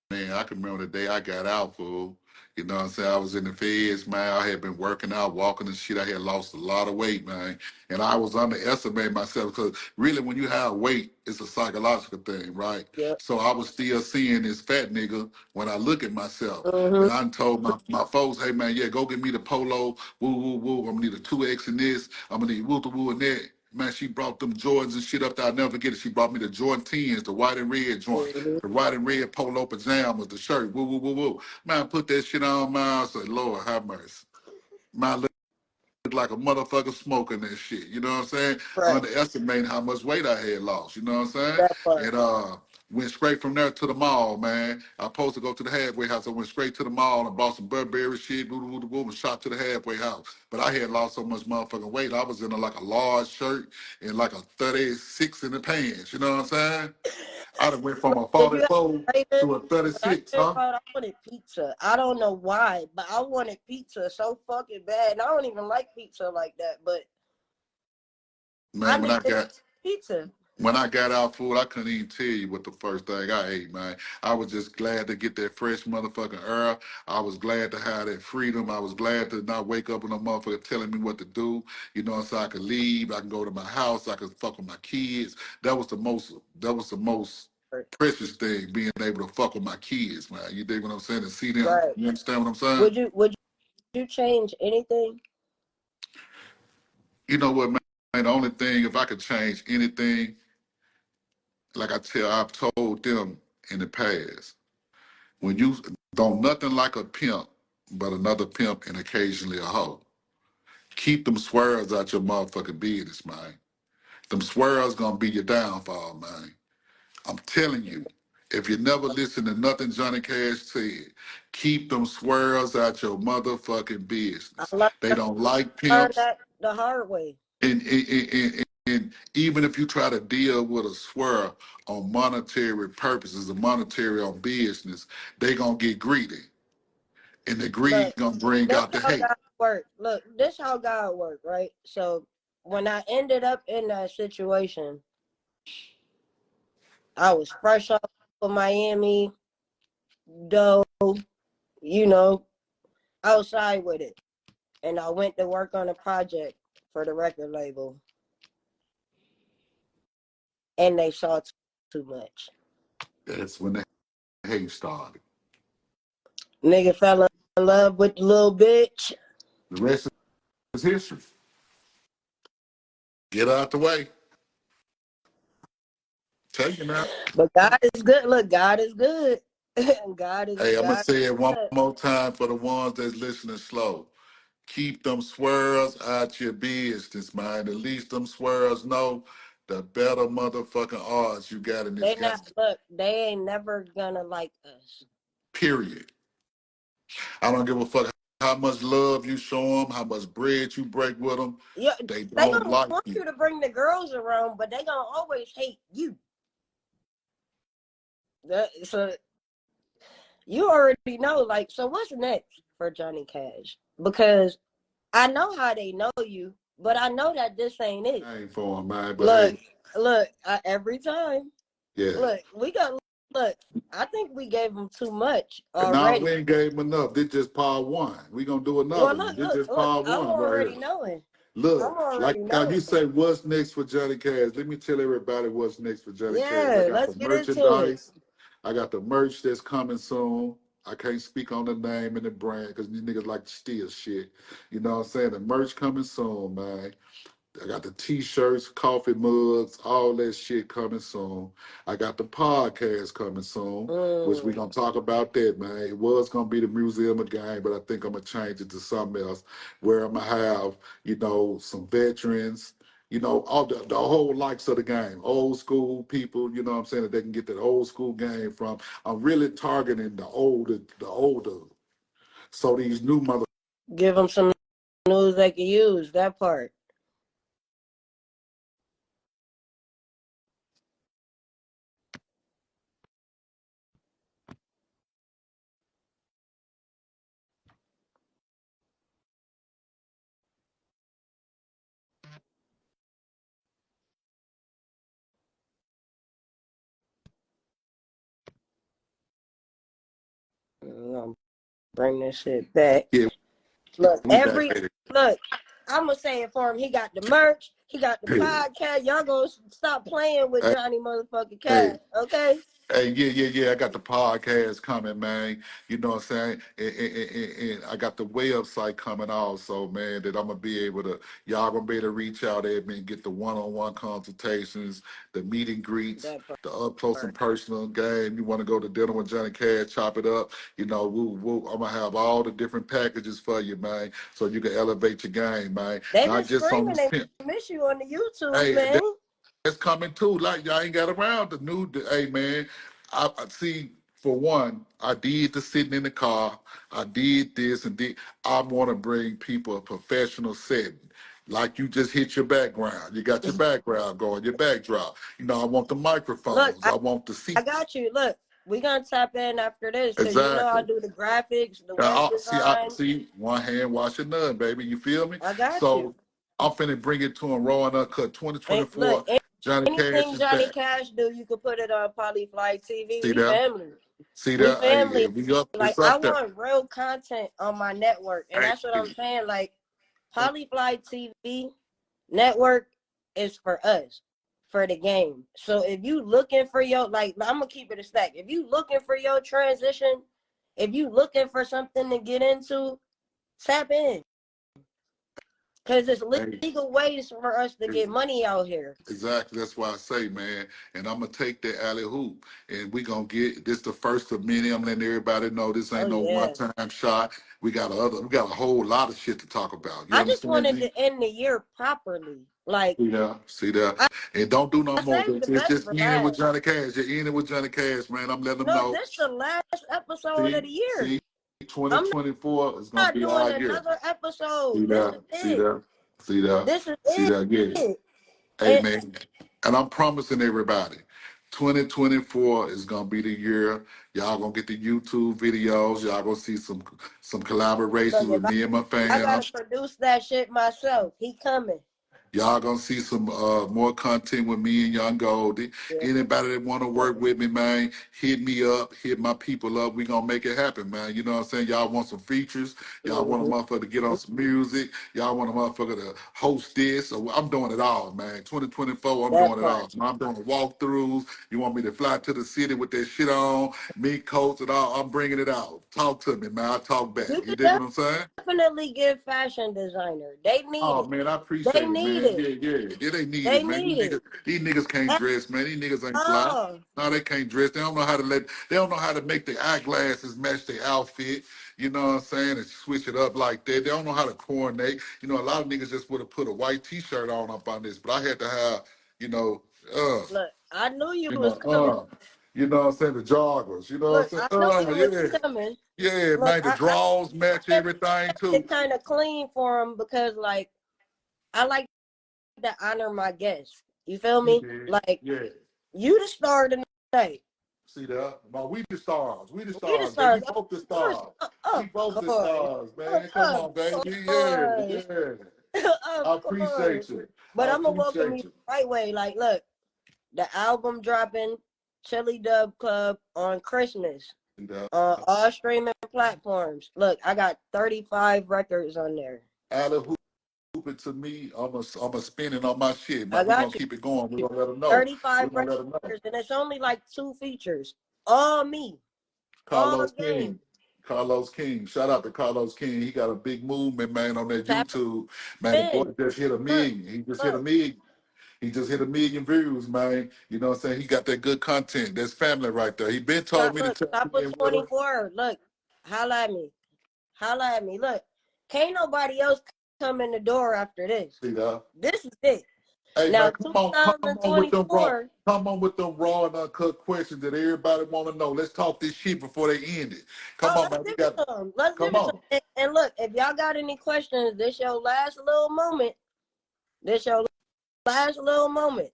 man, I can remember the day I got out, fool. You know what I'm saying? I was in the feds, man. I had been working out, walking and shit. I had lost a lot of weight, man. And I was underestimating myself because really when you have weight, it's a psychological thing, right? Yep. So I was still seeing this fat nigga when I look at myself. Mm-hmm. And I told my folks, hey man, yeah, go get me the polo, woo, woo, woo. I'm gonna need a 2X in this. I'm gonna need woo, woo, in that. Man, she brought them Jordans and shit up there. I'll never forget it. She brought me the Jordan 10s, the white and red joint, Mm-hmm. the white and red polo pajamas, the shirt, woo, woo, woo, woo. Man, I put that shit on, man. I said, Lord, have mercy. Man, look like a motherfucker smoking that shit. You know what I'm saying? Right. Underestimating how much weight I had lost. You know what I'm saying? That part. And Went straight from there to the mall, man. I was supposed to go to the halfway house. I went straight to the mall and bought some Burberry shit, and shot to the halfway house. But I had lost so much motherfucking weight. I was in like a large shirt and like a 36 in the pants. You know what I'm saying? I done went from a Did you 44 to a when I 36, came huh? out, I wanted pizza. I don't know why, but I wanted pizza so fucking bad. And I don't even like pizza like that, but I Man, needed pizza. when I got out food, I couldn't even tell you what the first thing I ate, man. I was just glad to get that fresh motherfucking air. I was glad to have that freedom. I was glad to not wake up with a motherfucker telling me what to do. You know, so I could leave. I can go to my house. I could fuck with my kids. That was the most precious thing, being able to fuck with my kids, man. You dig what I'm saying? And see them. Right. You understand what I'm saying? Would you change anything? You know what, man? The only thing, if I could change anything, like I've told them in the past, when you don't nothing like a pimp, but another pimp and occasionally a hoe. Keep them swears out your motherfucking business, man. Them swears gonna be your downfall, man. I'm telling you. If you never listen to nothing Johnny Cash said, keep them swears out your motherfucking I business. learned They don't like pimps. that the hard way. And even if you try to deal with a swear on monetary purposes, or monetary on business, they gonna get greedy. And the greed Look, gonna bring that's out the how hate. God work. Look, this how God work, right? So when I ended up in that situation, I was fresh off of Miami, dough, you know, outside with it. And I went to work on a project for the record label. And they saw too much. That's when the hate started. Nigga fell in love with the little bitch. The rest is history. Get out the way. Tell you now. But God is good. Look, God is good. God is Hey, I'm gonna God. say it one Good. more time for the ones that's listening slow. Keep them swears out your business, man. The least them swears know, the better motherfucking odds you got in this They game. not look. They ain't never gonna like us. Period. I don't give a fuck how much love you show them, how much bread you break with them. Yeah, They they don't gonna like want you. you to bring the girls around, but they gonna always hate you. So you already know. Like, so what's next for Johnny Cash? Because I know how they know you, but I know that this ain't it. I ain't for them, man, but Look, hey, every time. yeah. Look, look. I think we gave them too much Now we already. ain't gave him enough. This just part one. We gonna do Well, another one. This just look. part I'm one right already here. knowing. I'm Look, like already how knowing. you say, what's next for Johnny Cash? Let me tell everybody what's next for Johnny Cash. I Yeah, got the let's get into it. merchandise. I got the merch that's coming soon. I can't speak on the name and the brand because these niggas like to steal shit. You know what I'm saying? The merch coming soon, man. I got the t-shirts, coffee mugs, all that shit coming soon. I got the podcast coming soon, which we gonna talk about that, man. It was gonna be the Museum of Game, but I think I'm gonna change it to something else where I'm gonna have, some veterans, all the whole likes of the game, old school people, you know what I'm saying, that they can get that old school game from. I'm really targeting the older. So these new mother Give them some news they can use. That part. I'm gonna bring this shit back. yeah, Look, we back at it. I'm gonna say it for him. He got the merch. He got the Hey, podcast. Y'all gonna stop playing with Johnny motherfucking hey, Cash, okay? Hey, yeah. I got the podcast coming, man. You know what I'm saying? And I got the website coming also, man, that I'm going to be able to, y'all going to be able to reach out at me and get the one-on-one consultations, the meet and greets, That the up close and part. personal game. You want to go to dinner with Johnny Cash, chop it up. I'm going to have all the different packages for you, man, so you can elevate your game, man. They been Not just on screaming this they pimp. miss you on the YouTube, Hey, man. coming too. Like y'all ain't got around the new. Hey man, I see. For one, I did the sitting in the car. I did this and did. I want to bring people a professional setting. Like you just hit your background. You got your background going, your backdrop. You know, I want the microphones. Look, I want the I seats. got you. Look, we gonna tap in after this because you know I Exactly. do the graphics, the web I design. see one hand washing none, baby. You feel me? I got you. So I'm finna bring it to him raw and uncut. And look, 2024. Johnny Cash anything is Johnny back. Cash do, you can put it on Polyfly TV. See We that? family. See We that? Hey, family. we up. Like It's I up there. want real content on my network, and Hey, that's what I'm saying. Like Polyfly TV network is for us, for the game. So if you looking for your I'm gonna keep it a stack. If you looking for your transition, if you looking for something to get into, tap in. Because it's hey. legal ways for us to get money out here. Exactly. That's why I say, man. And I'm gonna take that alley hoop, and we gonna get this the first of many. I'm letting everybody know this Oh ain't no yeah. one time shot. We got a whole lot of shit to talk about. You I just understand wanted me? to end the year properly. Like See that, and don't do no I more. saved the It's best just for ending with last. Johnny Cash. You're ending with Johnny Cash, man. I'm letting them No, know. this the last episode of See, the year. see, I'm 2024 is gonna not be doing our year. another See episode. This is that? See it. that? See that? This is See that? Yeah. it. Hey And man, and I'm promising everybody, 2024 is gonna be the year. Y'all gonna get the YouTube videos. Y'all gonna see some collaborations look, if with me and my I gotta fam. produce that shit myself, he coming. Y'all gonna see some more content with me and Young Goldie. Yeah. Anybody that wanna work with me, man, hit me up, hit my people up. We gonna make it happen, man. You know what I'm saying? Y'all want some features. Y'all want a Mm-hmm. motherfucker to get on some music. Y'all want a motherfucker to host this. So I'm doing it all, man. 2024, I'm That doing it part. all. I'm doing walkthroughs. You want me to fly to the city with that shit on, me, coats, and all. I'm bringing it out. Talk to me, man. I talk back. You You could dig what I'm saying? definitely give fashion designer. They need Oh it. man, I They appreciate it, need man. it. Yeah, yeah. Yeah, they need They it, man. need it. These niggas can't At dress, man. These niggas ain't fly. all. No, they can't dress. They don't know how to they don't know how to make their eyeglasses match their outfit. You know what I'm saying? And switch it up like that. They don't know how to coordinate. You know, a lot of niggas just would have put a white t-shirt on up on this, but I had to have, you know, Look, I knew you you was know, coming. you know what I'm saying, the joggers. You know what Look, I'm I knew saying? you was Yeah. coming. Yeah, Look, man, the draws match I everything kept too. it kind of clean for him because, like, I like to honor my guests. You feel You me? did. Like, Yeah. you the star tonight. See that? No, we the stars. We the We the stars, baby. stars. We both the Of course. stars. We Of both the course. stars, man. Come Of on, baby. Yeah, course. yeah. Of I course. appreciate you. But I I'm going to welcome you appreciate you. the right way. Like, look, the album dropping, Chili Dub Club on Christmas. See that? On all streaming platforms. Look, I got 35 records on there. Alley hoop it to me. I'm a spinning on my shit, I man. We're got gonna you. keep it going. We're gonna let them know. 35 We're gonna let them know. records, and it's only like 2 features. All me. All Carlos game. King. Carlos King. Shout out to Carlos King. He got a big movement, man, on that Tap YouTube. Man, the boy in. just hit a Look, million. He just hit a look. million. He just hit a million views, man. You know what I'm saying? He got that good content. That's family right there. He been told me to tell Top me of with him. 24. Look, holla at me. Holla at me. Look, can't nobody else come in the door after this. See that? This is it. Hey Now, man, come on with them raw, 2024. come on with them raw and uncut questions that everybody want to know. Let's talk this shit before they end it. Come Oh, on, let's man. We give got it some. Let's give come it some. on. And look, if y'all got any questions, this your last little moment. This your last little moment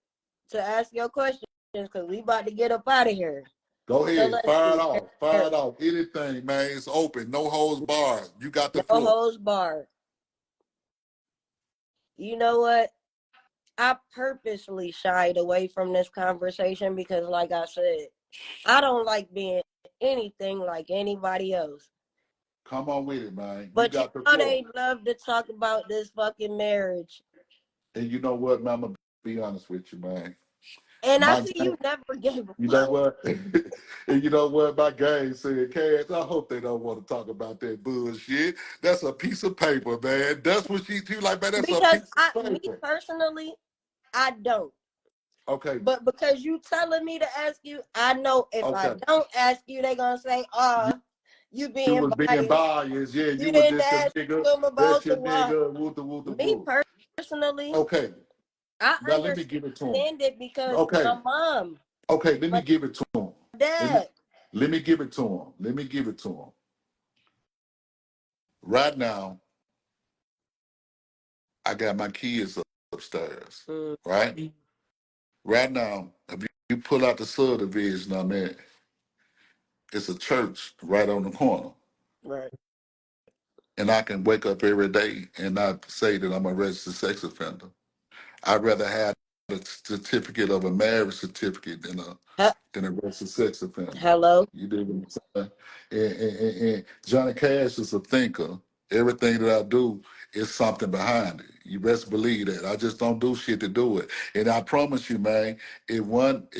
to ask your questions because we about to get up out of here. Go So ahead. let's Fire it see. off. Fire it off. Anything, man. It's open. No holds barred. You got the No floor. holds barred. You know what? I purposely shied away from this conversation because, like I said, I don't like being anything like anybody else. Come on with it, man. You But you got the know floor. they love to talk about this fucking marriage. And you know what, man? I'm gonna be honest with you, man. And I My see game, you never gave a you know fuck. what? And you know what? My game said, Cash, I hope they don't want to talk about that bullshit. That's a piece of paper, man. That's what she like, man. That's a Because piece of me paper. personally, I don't. Okay. But because you telling me to ask you, I know if I Okay. don't ask you, they gonna say, You, you you being was being biased. biased. Yeah, You you was didn't just your ask nigga. them That's about your the why. nigga. Woo the Me woo. personally, Okay. I Now let me give it to him. understand it because Okay. my mom, Okay, let me my give it to him. dad. Let me give it to him. Let me give it to him. Right now, I got my kids upstairs. Mm, Right? Right now, if you pull out the subdivision I'm at, it's a church right on the corner. right. And I can wake up every day and not say that I'm a registered sex offender. I'd rather have a certificate of a marriage certificate than a registered sex offender. Hello. You dig what I'm saying? And Johnny Cash is a thinker. Everything that I do is something behind it. You best believe that. I just don't do shit to do it. And I promise you, man, it wasn't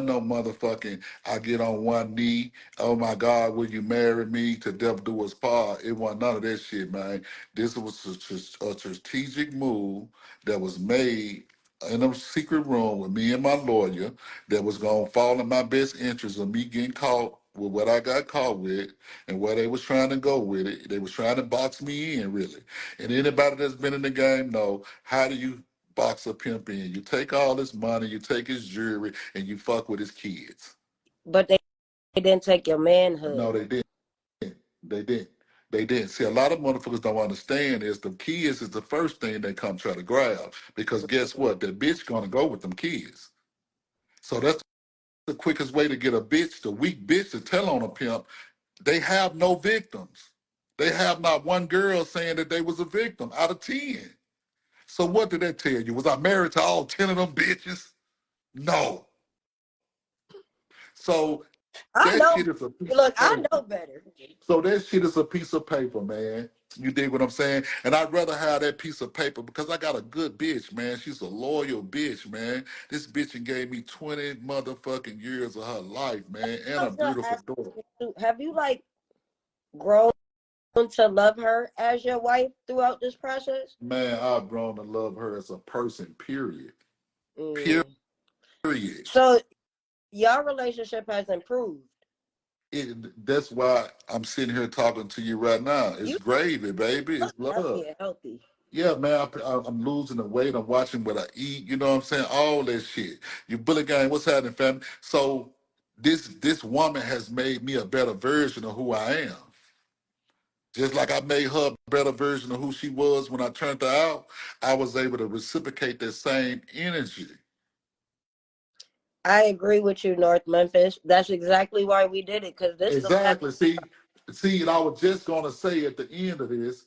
no motherfucking I get on one knee, oh my God, will you marry me to death do us part? It wasn't none of that shit, man. This was a strategic move that was made in a secret room with me and my lawyer that was going to fall in my best interest of me getting caught with what I got caught with and where they was trying to go with it. They was trying to box me in, really. And anybody that's been in the game know, how do you box a pimp in? You take all his money, you take his jewelry, and you fuck with his kids. But they didn't take your manhood. No, they didn't. They didn't. They didn't. See, a lot of motherfuckers don't understand is the kids is the first thing they come try to grab. Because guess what? That bitch gonna go with them kids. So that's the quickest way to get a bitch, the weak bitch, to tell on a pimp. They have no victims. They have not one girl saying that they was a victim out of 10. So what did that tell you? Was I married to all 10 of them bitches? No. So I that know. shit is a piece Look, of I paper. know better. So that shit is a piece of paper, man. You dig what I'm saying? And I'd rather have that piece of paper because I got a good bitch, man. She's a loyal bitch, man. This bitch gave me 20 motherfucking years of her life, man, and I a was gonna beautiful ask daughter. you too, have you like grown to love her as your wife throughout this process? Man, I've grown to love her as a person, period. Mm. Period. So your relationship has improved. That's why I'm sitting here talking to you right now. It's You gravy, baby. It's look love. happy and healthy. Yeah, man, I'm losing the weight. I'm watching what I eat. You know what I'm saying? All that shit. You bullet gang, what's happening, family? So this woman has made me a better version of who I am. Just like I made her a better version of who she was when I turned her out, I was able to reciprocate that same energy. I agree with you, North Memphis. That's exactly why we did it, because this the last. Exactly. See, and I was just gonna say at the end of this,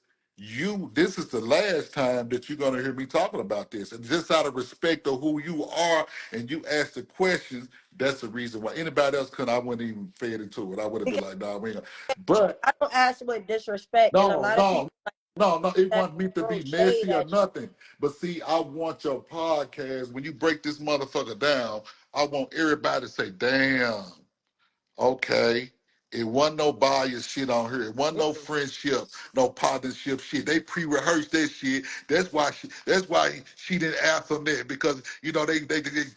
this is the last time that you're gonna hear me talking about this. And just out of respect of who you are and you ask the questions, that's the reason why. Anybody else could I wouldn't even fed into it. I would have been Because like, nah, we ain't gonna. But I don't ask with disrespect, and a no, lot of no, people like no, it that wasn't meant to throw be shade messy or at you. nothing. But see, I want your podcast, when you break this motherfucker down, I want everybody to say, damn. Okay. It wasn't no bias shit on her. It wasn't no Mm. friendship, no partnership shit. They pre-rehearsed that shit. That's why she didn't ask him that because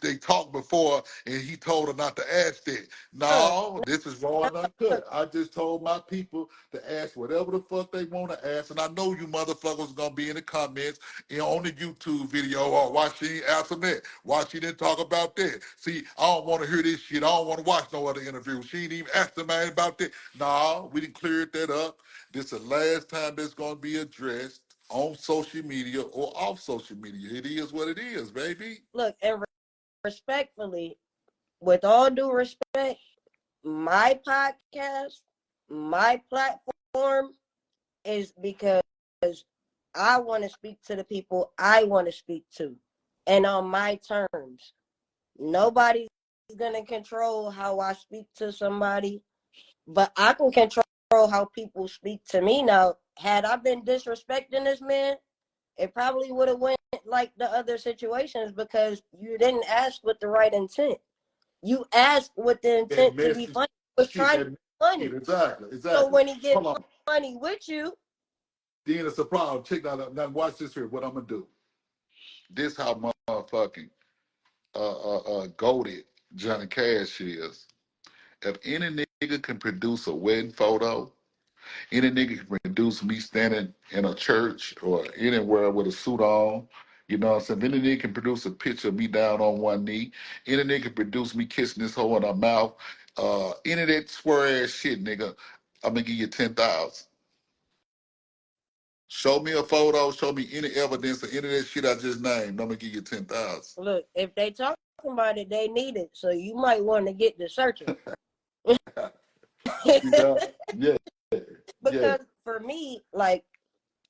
they talked before and he told her not to ask that. Uh, No, this is raw and uncut. I just told my people to ask whatever the fuck they want to ask, and I know you motherfuckers gonna be in the comments on the YouTube video, or why she ain't asked him that? Why she didn't talk about that? See, I don't want to hear this shit. I don't want to watch no other interview. She ain't even asked the man about that. No, we didn't clear that up. This is the last time that's going to be addressed on social media or off social media. It is what it is, baby. look, and respectfully, with all due respect, my podcast, my platform is because I want to speak to the people I want to speak to and on my terms. Nobody's going to control how I speak to somebody, but I can control how people speak to me. Now, had I been disrespecting this man, it probably would have went like the other situations because you didn't ask with the right intent. You asked with the That intent to be messy funny. He was shit, trying to that be funny. exactly, So exactly. when he get Hold on. funny with you, Then it's a problem. Check that out. Now watch this here. What I'm gonna do. This how motherfucking goaded Johnny Cash is. If any nigga can produce a wedding photo, any nigga can produce me standing in a church or anywhere with a suit on, You know what I'm saying? Any nigga can produce a picture of me down on one knee. Any nigga can produce me kissing this hoe in her mouth. Any of that square ass shit, nigga, I'm gonna give you 10,000. Show me a photo, show me any evidence of any of that shit I just named. I'm gonna give you 10,000. Look, if they talking about it, they need it. So you might want to get to searching. Yeah, yeah, yeah. Because for me, like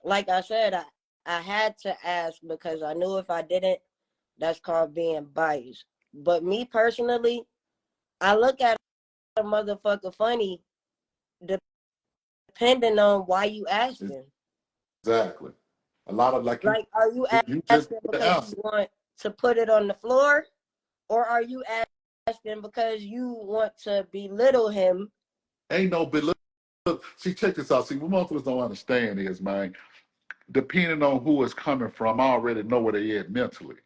I said, I had to ask because I knew if I didn't, that's called being biased. But me personally, I look at a motherfucker funny depending on why you asking. Exactly. A lot of like are you you just asking because you want to put it on the floor, or are you asking because you want to belittle him? Ain't no belittle. See, check this out. See, what motherfuckers don't understand is, man, depending on who it's coming from, I already know where they at mentally.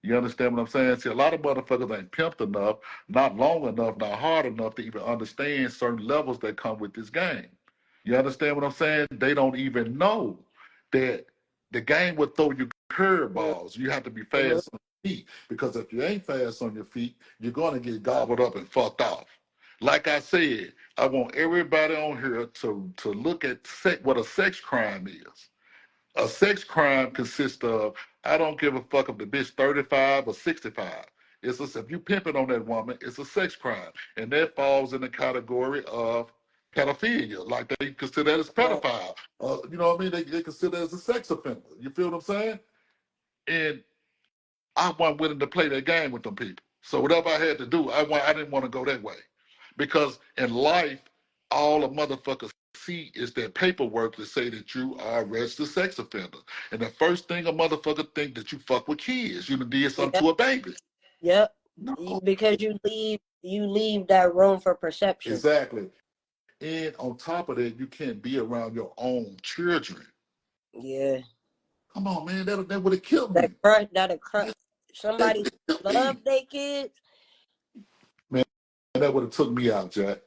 You understand what I'm saying? See, a lot of motherfuckers ain't pimped enough, not long enough, not hard enough to even understand certain levels that come with this game. You understand what I'm saying? They don't even know that the game will throw you curveballs. You have to be fast on your feet, because if you ain't fast on your feet, you're going to get gobbled up and fucked off. Like I said, I want everybody on here to look at what a sex crime is. A sex crime consists of, I don't give a fuck if the bitch 35 or 65. If you pimping on that woman, it's a sex crime. And that falls in the category of pedophilia. Like they consider that as pedophile. You know what I mean? They consider that as a sex offender. You feel what I'm saying? And I wasn't willing to play that game with them people. So whatever I had to do, I didn't want to go that way. Because in life, all a motherfucker see is that paperwork to say that you are a registered sex offender. And the first thing a motherfucker think that you fuck with kids. You done did something to a baby. Yep. No. Because you leave that room for perception. Exactly. And on top of that, you can't be around your own children. Yeah. Come on, man. That would have killed me. That'll crush. Somebody love their kids. Man, that would have took me out, Jack.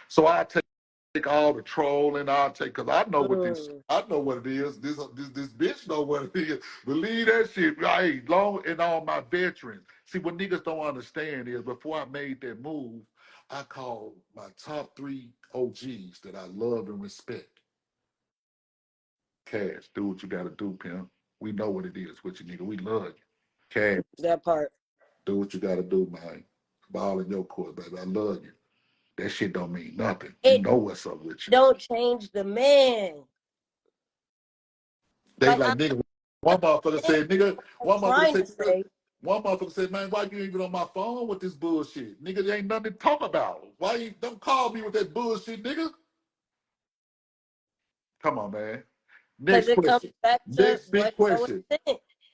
So I take all the trolling. Because I know what it is. This bitch know what it is. Believe that shit. Hey, long and all my veterans. See, what niggas don't understand is, before I made that move, I called my top 3 OGs that I love and respect. Cash, do what you gotta do, pimp. We know what it is with you, nigga. We love you. Cash. That part. Do what you gotta do, man. Ball in your court, baby. I love you. That shit don't mean nothing. You know what's up with you. Don't change the man. They like nigga. One motherfucker said, nigga. One motherfucker said, man, why you ain't even on my phone with this bullshit? Nigga, there ain't nothing to talk about. Why you don't call me with that bullshit, nigga? Come on, man. Next question. Next big question.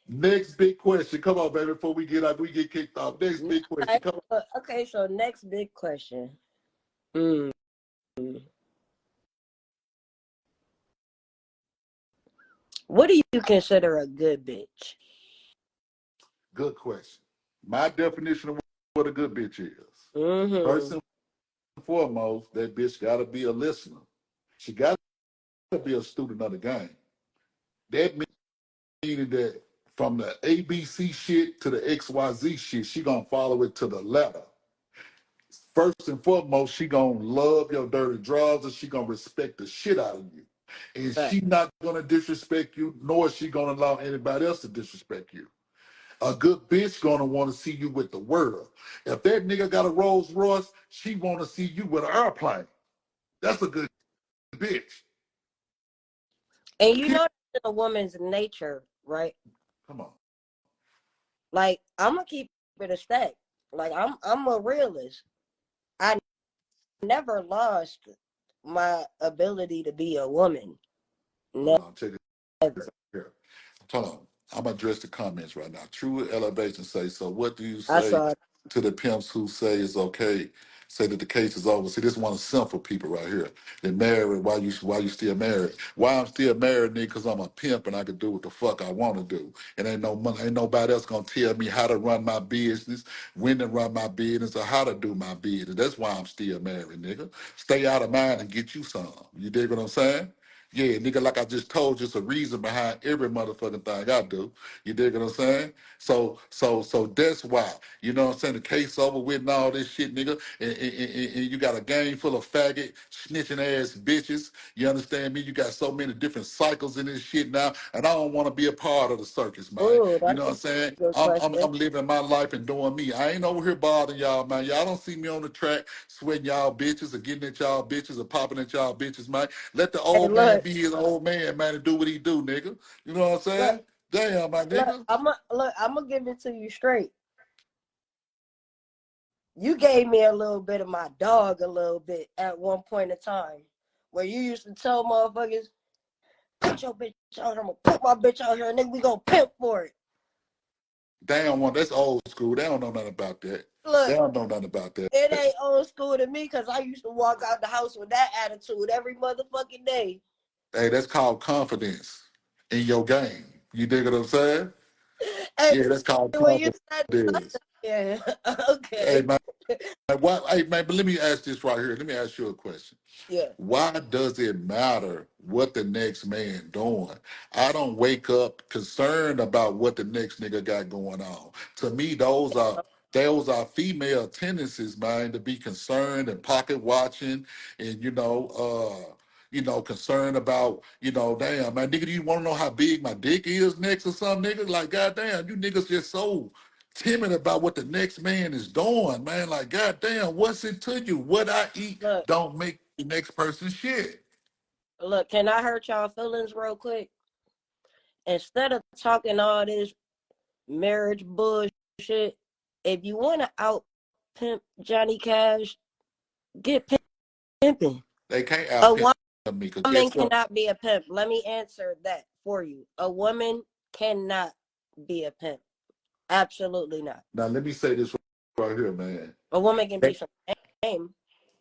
Next big question. Come on, baby, before we get kicked off. Next big question. Come on. Okay, so next big question. What do you consider a good bitch? Good question. My definition of what a good bitch is. First and foremost, that bitch got to be a listener. She got to be a student of the game. That meaning that from the ABC shit to the XYZ shit, she gonna follow it to the letter. First and foremost, she gonna love your dirty drawers, and she gonna respect the shit out of you. And she not gonna disrespect you, nor is she gonna allow anybody else to disrespect you. A good bitch gonna want to see you with the world. If that nigga got a Rolls Royce, she want to see you with an airplane. That's a good bitch. And you know that's a woman's nature, right? Come on. Like, I'm gonna keep it a stack. Like, I'm a realist. I never lost my ability to be a woman. Never. Hold on. I'm gonna address the comments right now. True elevation say, so what do you say to the pimps who say it's okay? Say that the case is over. See, this one is simple people right here. They're married. Why you still married? Why I'm still married, nigga? Because I'm a pimp and I can do what the fuck I want to do. And ain't nobody else gonna tell me how to run my business, when to run my business, or how to do my business. That's why I'm still married, nigga. Stay out of mine and get you some. You dig what I'm saying? Yeah, nigga, like I just told you, it's a reason behind every motherfucking thing I do. You dig what I'm saying? So that's why. You know what I'm saying? The case over with and all this shit, nigga. And you got a game full of faggot, snitching ass bitches. You understand me? You got so many different cycles in this shit now, and I don't want to be a part of the circus, man. Oh, You that's know what a I'm saying? good I'm question. living my life and doing me. I ain't over here bothering y'all, man. Y'all don't see me on the track sweating y'all bitches or getting at y'all bitches or popping at y'all bitches, man. Let the Hey, old man look, be his old man, man, and do what he do, nigga. You know what I'm look, saying? Damn, my look. nigga. I'm gonna give it to you straight. You gave me a little bit of my dog a little bit at one point in time, where you used to tell motherfuckers, "Put your bitch out here. I'm gonna put my bitch out here, and then we gonna pimp for it." Damn, one that's old school. They don't know nothing about that. They Look, don't know nothing about that. it ain't old school to me because I used to walk out the house with that attitude every motherfucking day. Hey, that's called confidence in your game. You dig what I'm saying? Hey, Yeah, that's called when you said, confidence. yeah, Hey, okay, man, hey, man, but let me ask this right here. Let me ask you a question. yeah. Why does it matter what the next man doing? I don't wake up concerned about what the next nigga got going on. To me, those are female tendencies, man, to be concerned and pocket watching and concerned about, damn, man, nigga, do you want to know how big my dick is next or something, nigga? Like, goddamn, you niggas just so timid about what the next man is doing, man. Like, goddamn, what's it to you? What I eat Look, don't make the next person shit. look. Can I hurt y'all feelings real quick? Instead of talking all this marriage bullshit, if you want to out pimp Johnny Cash, get pimping. They can't A out pimp me because woman guess what? cannot be a pimp. Let me answer that for you. A woman cannot be a pimp. Absolutely not. Now let me say this right here, man. A woman can They, be some name.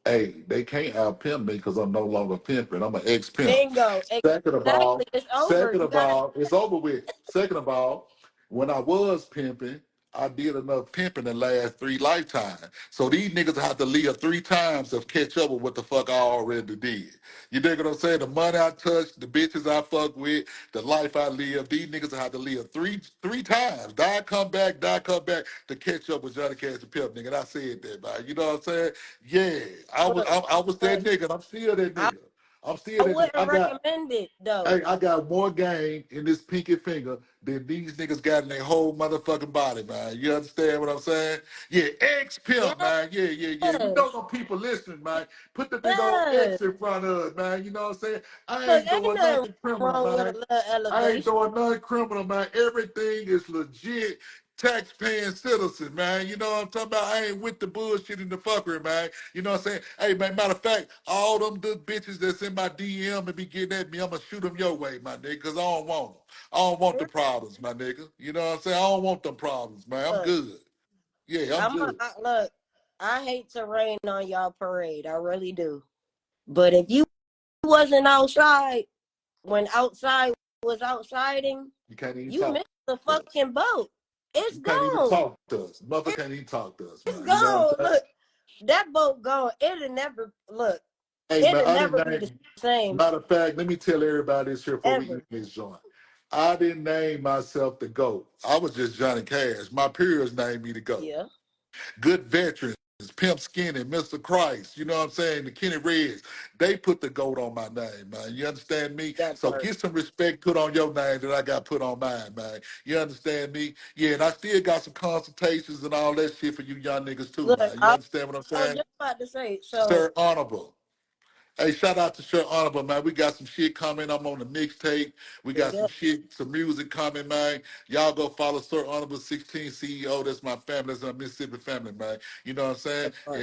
hey, they can't out pimp me because I'm no longer pimping. I'm an ex pimp. Bingo. Second of Exactly. all, It's over. second You of gotta all, it's over with. Second of all, when I was pimping, I did enough pimping to last 3 lifetimes. So these niggas have to live 3 times to catch up with what the fuck I already did. You dig what I'm saying? The money I touched, the bitches I fuck with, the life I live, these niggas have to live three times. Die, come back to catch up with Johnny Cash and Pimp, nigga. And I said that, man. You know what I'm saying? Yeah, look, I was that look. nigga, and I'm still that I, nigga. I'm still I that nigga. wouldn't recommend it though. Hey, I got more game in this pinky finger than these niggas got in their whole motherfucking body, man. You understand what I'm saying? Yeah, X pimp, Yes. man. Yeah. You know them people listening, man. Put the big old Yes. X in front of us, man. You know what I'm saying? I Look, ain't ain't doing nothing nothing criminal, wrong with a man. little I ain't elevation. doing nothing criminal, man. Everything is legit tax-paying citizen, man. You know what I'm talking about? I ain't with the bullshit and the fuckery, man. You know what I'm saying? Hey, man, matter of fact, all them good bitches that's in my DM and be getting at me, I'm going to shoot them your way, my nigga, because I don't want them. I don't want the problems, my nigga. You know what I'm saying? I don't want them problems, man. I'm Look, good. Yeah, I'm good. look. I hate to rain on y'all parade. I really do. But if you wasn't outside when outside was outsiding, You can't even you talk missed the to us. fucking boat. It's You can't even gone. talk to us. Mother can't even talk to us, It's man. You know what gone. I'm saying? Look, that boat gone. It'll never look. Hey, man, It'll I didn't never be the name. same Matter of fact, let me tell everybody this here before we end ever. this joint. I didn't name myself the GOAT. I was just Johnny Cash. My peers named me the GOAT. Yeah, Good veterans, Pimp Skinny, Mr. Christ, you know what I'm saying? The Kenny Reds, they put the GOAT on my name, man. You understand me? that So part. get some respect put on your name that I got put on mine, man. You understand me? Yeah, and I still got some consultations and all that shit for you young niggas too, Look, man. You understand what I'm I was saying? just about to say. So Sir Honorable. Hey, shout out to Sir Honorable, man. We got some shit coming. I'm on the mixtape. We got some yeah, shit, some music coming, man. Y'all go follow Sir Honorable 16 CEO. That's my family. That's my Mississippi family, man. You know what I'm saying? that part.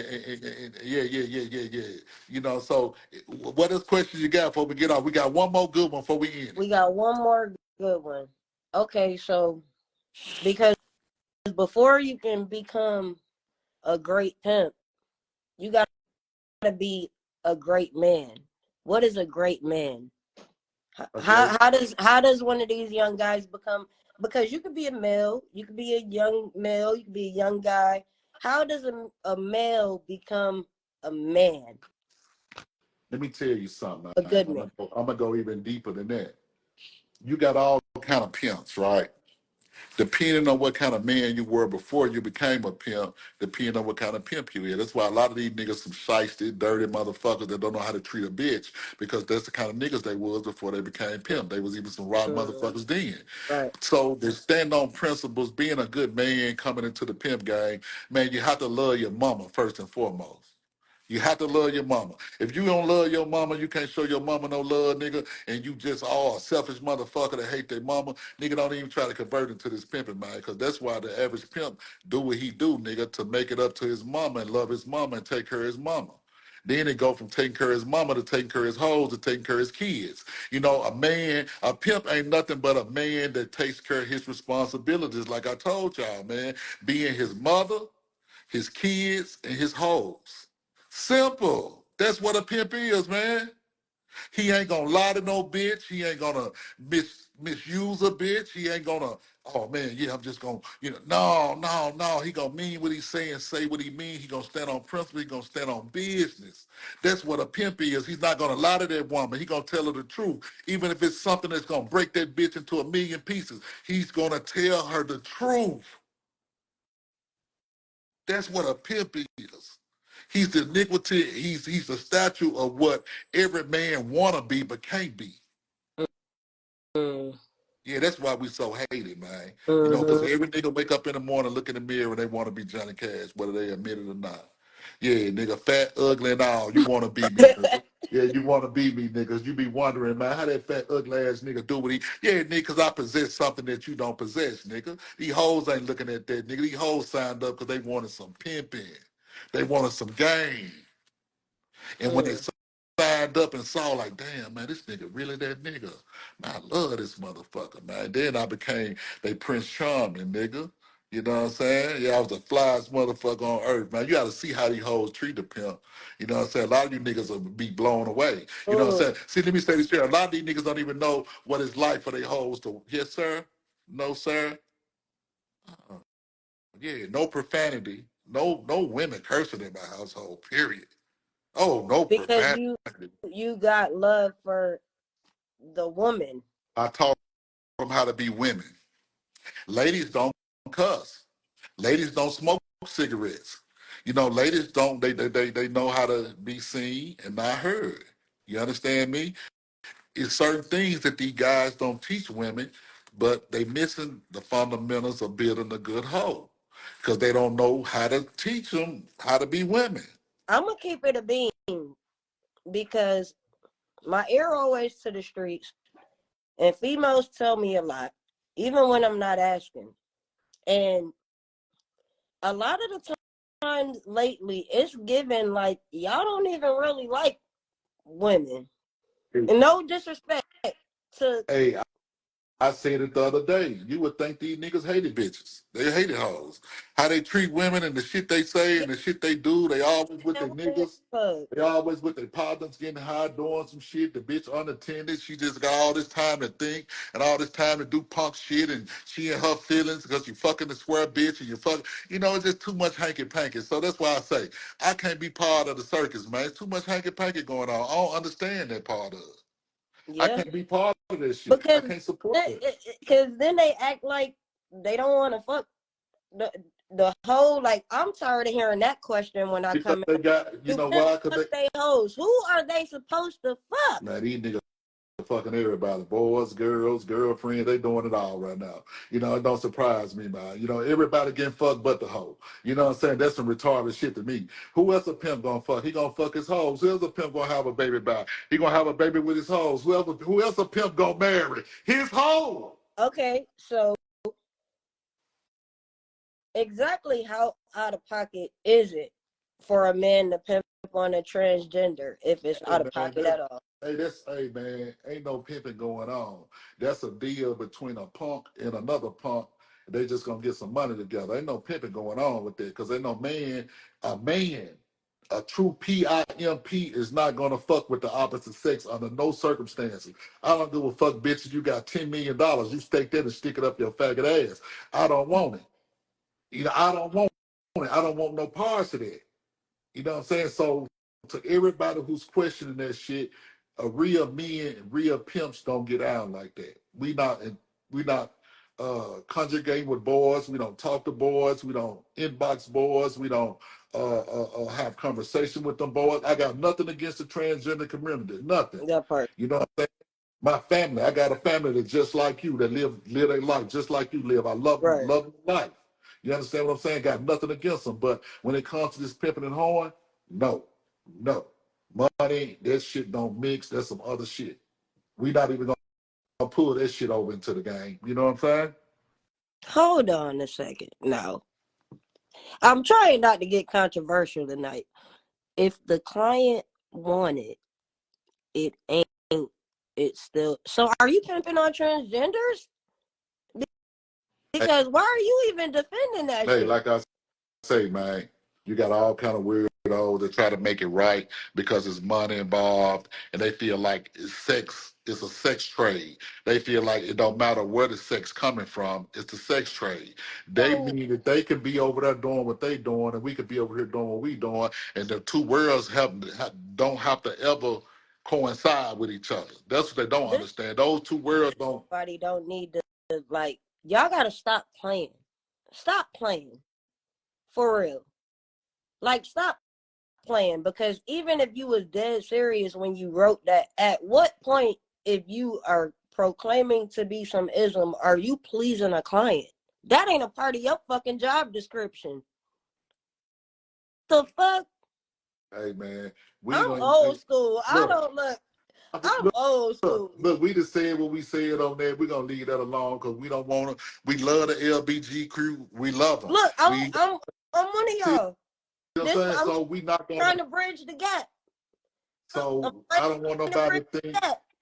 Yeah. You know, so what else questions you got before we get off? We got one more good one before we end it. We got one more good one. Okay, so because before you can become a great pimp, you got to be a great man. What is a great man? A great. How does one of these young guys become? Because you could be a male, you could be a young male, you could be a young guy. How does a male become a man? let me tell you something. A good I'm man. gonna go even deeper than that. You got all kind of pimps, right? Depending on what kind of man you were before you became a pimp, depending on what kind of pimp you is. That's why a lot of these niggas some shiesty, dirty motherfuckers that don't know how to treat a bitch, because that's the kind of niggas they was before they became pimp. They was even some rotten motherfuckers then. Right. So they stand on principles, being a good man coming into the pimp game, man, you have to love your mama first and foremost. You have to love your mama. If you don't love your mama, you can't show your mama no love, nigga, and you just all a selfish motherfucker that hate their mama, nigga, don't even try to convert into this pimping, man, because that's why the average pimp do what he do, nigga, to make it up to his mama and love his mama and take care of his mama. Then it go from taking care of his mama to taking care of his hoes to taking care of his kids. You know, a pimp ain't nothing but a man that takes care of his responsibilities, like I told y'all, man, being his mother, his kids, and his hoes. Simple. That's what a pimp is, man. He ain't gonna lie to no bitch. He ain't gonna misuse a bitch. He ain't gonna, oh man, yeah, I'm just gonna, no. He gonna mean what he's saying, say what he mean. He gonna stand on principle. He gonna stand on business. That's what a pimp is. He's not gonna lie to that woman. He gonna tell her the truth. Even if it's something that's gonna break that bitch into a million pieces, he's gonna tell her the truth. That's what a pimp is. He's the iniquity. He's the statue of what every man wanna be but can't be. Mm. Yeah, that's why we so hated, man. You know, because Mm-hmm. every nigga wake up in the morning, look in the mirror, and they want to be Johnny Cash, whether they admit it or not. Yeah, nigga, fat, ugly, and all. You want to be me, nigga. Yeah, you want to be me, niggas. You be wondering, man, how that fat, ugly ass nigga do what he. Yeah, nigga, because I possess something that you don't possess, nigga. These hoes ain't looking at that, nigga. These hoes signed up because they wanted some pimping. They wanted some game. And when they signed up and saw, like, damn, man, this nigga really that nigga. Man, I love this motherfucker, man. Then I became they Prince Charming, nigga. You know what I'm saying? Yeah, I was the flyest motherfucker on earth, man. You got to see how these hoes treat the pimp. You know what I'm saying? A lot of you niggas will be blown away. You know what I'm saying? See, let me say this here. A lot of these niggas don't even know what it's like for their hoes to, yes, sir? No, sir? Uh, yeah, no profanity. No women cursing in my household, period. Oh, no Because profanity. you got love for the woman. I taught them how to be women. Ladies don't cuss. Ladies don't smoke cigarettes. You know, ladies don't they know how to be seen and not heard. You understand me? It's certain things that these guys don't teach women, but they missing the fundamentals of building a good hoe. Because they don't know how to teach them how to be women. I'm gonna keep it a bean because my ear always to the streets, and females tell me a lot, even when I'm not asking. And a lot of the times lately, it's given like y'all don't even really like women. And no disrespect to. Hey, I said it the other day. You would think these niggas hated bitches. They hated hoes. How they treat women and the shit they say and the shit they do. They always with their niggas. They always with their partners getting high, doing some shit. The bitch unattended. She just got all this time to think and all this time to do punk shit. And she and her feelings because you fucking the square bitch and you fuck. You know, it's just too much hanky panky. So that's why I say I can't be part of the circus, man. It's too much hanky panky going on. I don't understand that part of it. I Yeah. can't be part of this shit. Because I can't support it. Because then they act like they don't want to fuck the whole. Like, I'm tired of hearing that question when I Because come they in. got, you Do know pimps why? Because fuck they hoes? Who are they supposed to fuck? man, these niggas fucking everybody. Boys, girls, girlfriends, they doing it all right now. You know, it don't surprise me, man. You know, everybody getting fucked but the hoe. You know what I'm saying? That's some retarded shit to me. Who else a pimp gonna fuck? He gonna fuck his hoes. Who else a pimp gonna have a baby by? He gonna have a baby with his hoes. Who else a pimp gonna marry? His hoe. Okay, so exactly how out of pocket is it for a man to pimp on a transgender if it's Hey out of man, pocket at all? hey man, ain't no pimping going on. That's a deal between a punk and another punk. They just gonna get some money together. Ain't no pimping going on with that because ain't no man, a true pimp is not gonna fuck with the opposite sex under no circumstances. I don't give a fuck, bitches. You got $10 million. You stake that and stick it up your faggot ass. I don't want it. You know, I don't want it. I don't want no parts of that. You know what I'm saying? So to everybody who's questioning that shit, real men, real pimps don't get out like that. We not conjugating with boys. We don't talk to boys. We don't inbox boys. We don't have conversation with them boys. I got nothing against the transgender community. Nothing. That part. You know what I'm saying? My family, I got a family that's just like you, that live their life just like you live. I Right. love life. You understand what I'm saying? Got nothing against them. But when it comes to this pimping and horn, no, no. Money, that shit don't mix. That's some other shit. We not even gonna pull that shit over into the game. You know what I'm saying? Hold on a second. No. I'm trying not to get controversial tonight. If the client wanted, it ain't, it's still. So are you pimping on transgenders? Because why are you even defending that Hey, shit? like I say, man, you got all kind of weirdos that try to make it right because there's money involved, and they feel like it's a sex trade. They feel like it don't matter where the sex coming from, it's a sex trade. They mean that they can be over there doing what they doing, and we could be over here doing what we doing, and the two worlds don't have to ever coincide with each other. That's what they don't understand. Those two worlds don't. Everybody don't need to, like, y'all gotta stop playing. Stop playing. For real. Like, stop playing, because even if you was dead serious when you wrote that, at what point, if you are proclaiming to be some ism, are you pleasing a client? That ain't a part of your fucking job description. The fuck? Hey man, I'm old school. I don't look. I'm old school. Look, we just said what we said on there. We're gonna leave that alone because we don't want to. We love the LBG crew. We love them. Look, I'm one of y'all. You know what I'm saying? So we not trying to bridge the gap. So I don't want nobody to think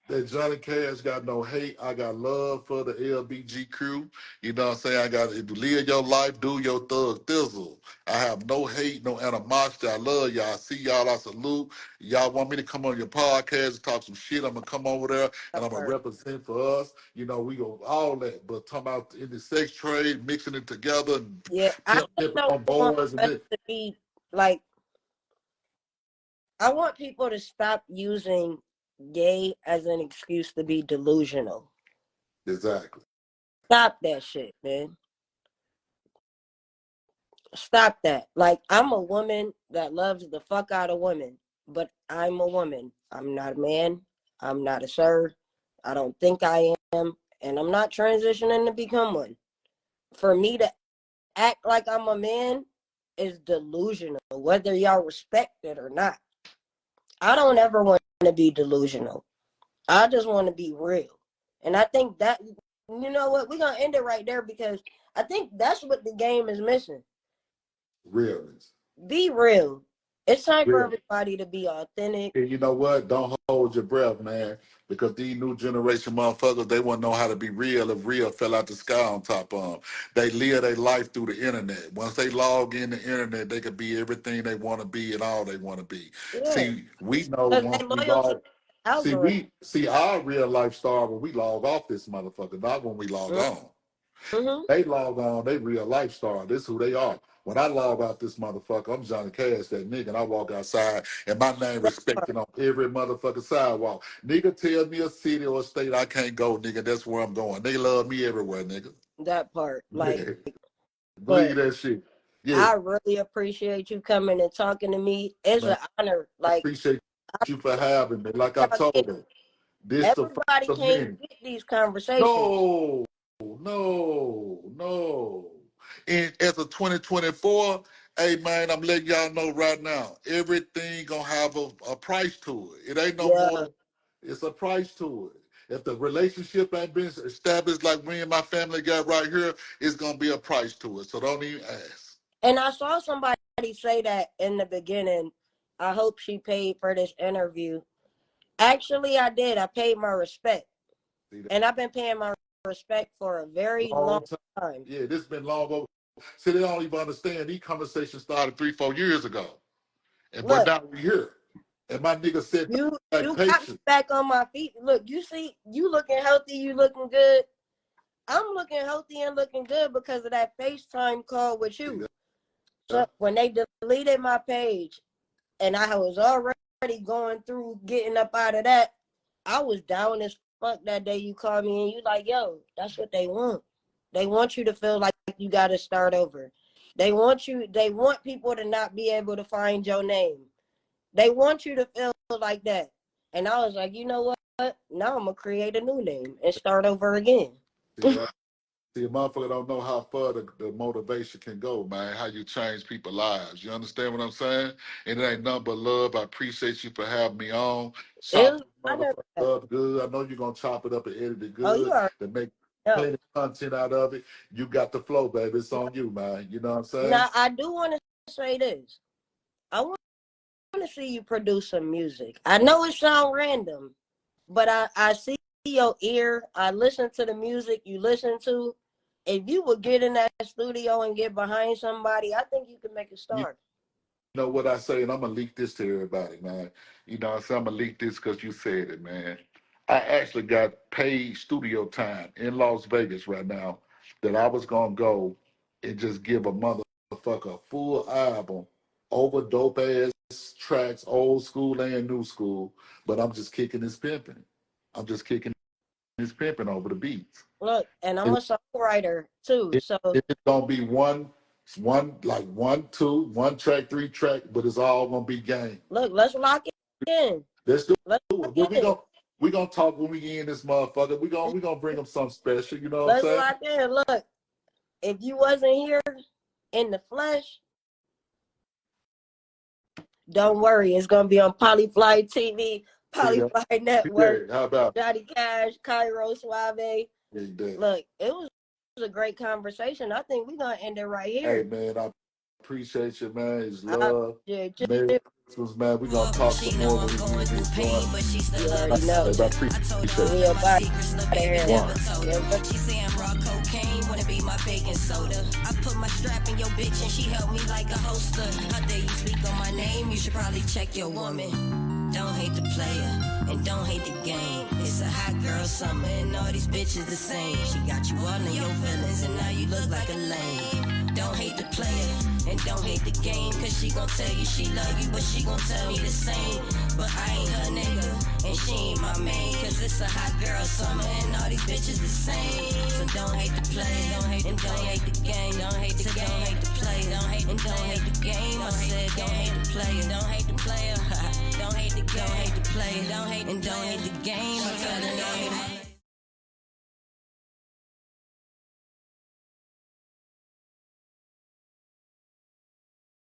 that Johnny Cash got no hate. I got love for the LBG crew. You know what I'm saying? I got to live your life, do your thug thizzle. I have no hate, no animosity. I love y'all. I see y'all. I salute. Y'all want me to come on your podcast and talk some shit, I'm going to come over there and I'm going to represent for us. You know, we go all that. But talking about in the sex trade, mixing it together. And I don't want us to be like, I want people to stop using gay as an excuse to be delusional. Exactly. Stop that shit, man. Stop that. Like, I'm a woman that loves the fuck out of women, but I'm a woman. I'm not a man. I'm not a sir. I don't think I am, and I'm not transitioning to become one. For me to act like I'm a man is delusional, whether y'all respect it or not. I don't ever want to be delusional. I just want to be real. And I think that, you know what, we're going to end it right there, because I think that's what the game is missing. Realness. Be real. It's time for everybody to be authentic. And you know what? Don't hold your breath, man, because these new generation motherfuckers, they won't know how to be real if real fell out the sky on top of them. They live their life through the internet. Once they log in the internet, they can be everything they want to be and all they want to be. Yeah. See, we know once we log. See our real life star when we log off this motherfucker, not when we log on. Mm-hmm. They log on, they real life star. This is who they are. When I log out this motherfucker, I'm Johnny Cash, that nigga, and I walk outside, and my name respected on every motherfucking sidewalk. Nigga tell me a city or a state I can't go, nigga, that's where I'm going. They love me everywhere, nigga. That part. Like, yeah. Believe that shit. Yeah. I really appreciate you coming and talking to me. It's an honor. Like, I appreciate you for having me. Like I told her, this everybody can't get these conversations. No. And as a 2024, hey man, I'm letting y'all know right now, everything gonna have a price to it. It ain't no more. It's a price to it. If the relationship ain't been established like me and my family got right here, it's gonna be a price to it. So don't even ask. And I saw somebody say that in the beginning. I hope she paid for this interview. Actually, I did. I paid my respect. And I've been paying my respect for a very long time. Yeah, this has been long over. See, they don't even understand. These conversations started 3-4 years ago. And but now we're here. And my nigga said, you got me back on my feet. Look, you see, you looking healthy, you looking good. I'm looking healthy and looking good because of that FaceTime call with you. So when they deleted my page, and I was already going through getting up out of that. I was down as fuck that day you called me and you like, yo, that's what they want. They want you to feel like you got to start over. They want people to not be able to find your name. They want you to feel like that. And I was like, you know what? Now I'm going to create a new name and start over again. Yeah. See, a motherfucker don't know how far the motivation can go, man. How you change people's lives. You understand what I'm saying? And it ain't nothing but love. I appreciate you for having me on. Chop this motherfucker up good. I know you're going to chop it up and edit it good to make plenty of content out of it. You got the flow, baby. It's on you, man. You know what I'm saying? Now, I do want to say this. I want to see you produce some music. I know it sounds random, but I see your ear. I listen to the music you listen to. If you would get in that studio and get behind somebody, I think you can make a start. You know what I say, and I'm going to leak this to everybody, man. You know what I'm saying? I'm going to leak this because you said it, man. I actually got paid studio time in Las Vegas right now that I was going to go and just give a motherfucker a full album over dope-ass tracks, old school and new school, but I'm just kicking this pimping. I'm just kicking this pimping over the beats. Look, and I'm a songwriter too, so it's gonna be one track, 3 track, but it's all gonna be game. Look, let's lock it in. Let's do it. We gonna talk when we in this motherfucker. We gonna bring them something special. You know what I'm saying? Let's lock in. Look, if you wasn't here in the flesh, don't worry, it's gonna be on Polyfly TV, Polyfly Network. How about Johnny Cash, Kairo, Suave. Yeah, look, it was a great conversation. I think we're gonna end it right here. Hey man, I appreciate you, man. It's love. Merry Christmas, man. We're gonna talk some more when we get this going. You already know. I appreciate you. Real body. She say I'm raw cocaine, wanna be my baking soda. I put my strap in your bitch and she held me like a holster. How dare you speak on my name? You should probably check your woman. Don't hate the player and don't hate the game. It's a hot girl summer and all these bitches the same. She got you all in your feelings and now you look like a lame. Don't hate the player and don't hate the game, cause she gon' tell you she love you, but she gon' tell me the same. But I ain't her nigga and she ain't my main, cause it's a hot girl summer and all these bitches the same. So don't hate the player, don't hate and don't hate the game, don't hate the game, don't hate the player, don't hate and don't hate the game. I said don't hate the player, don't hate the player, don't hate the game, don't hate the player, don't hate and don't hate the game. I'm telling you.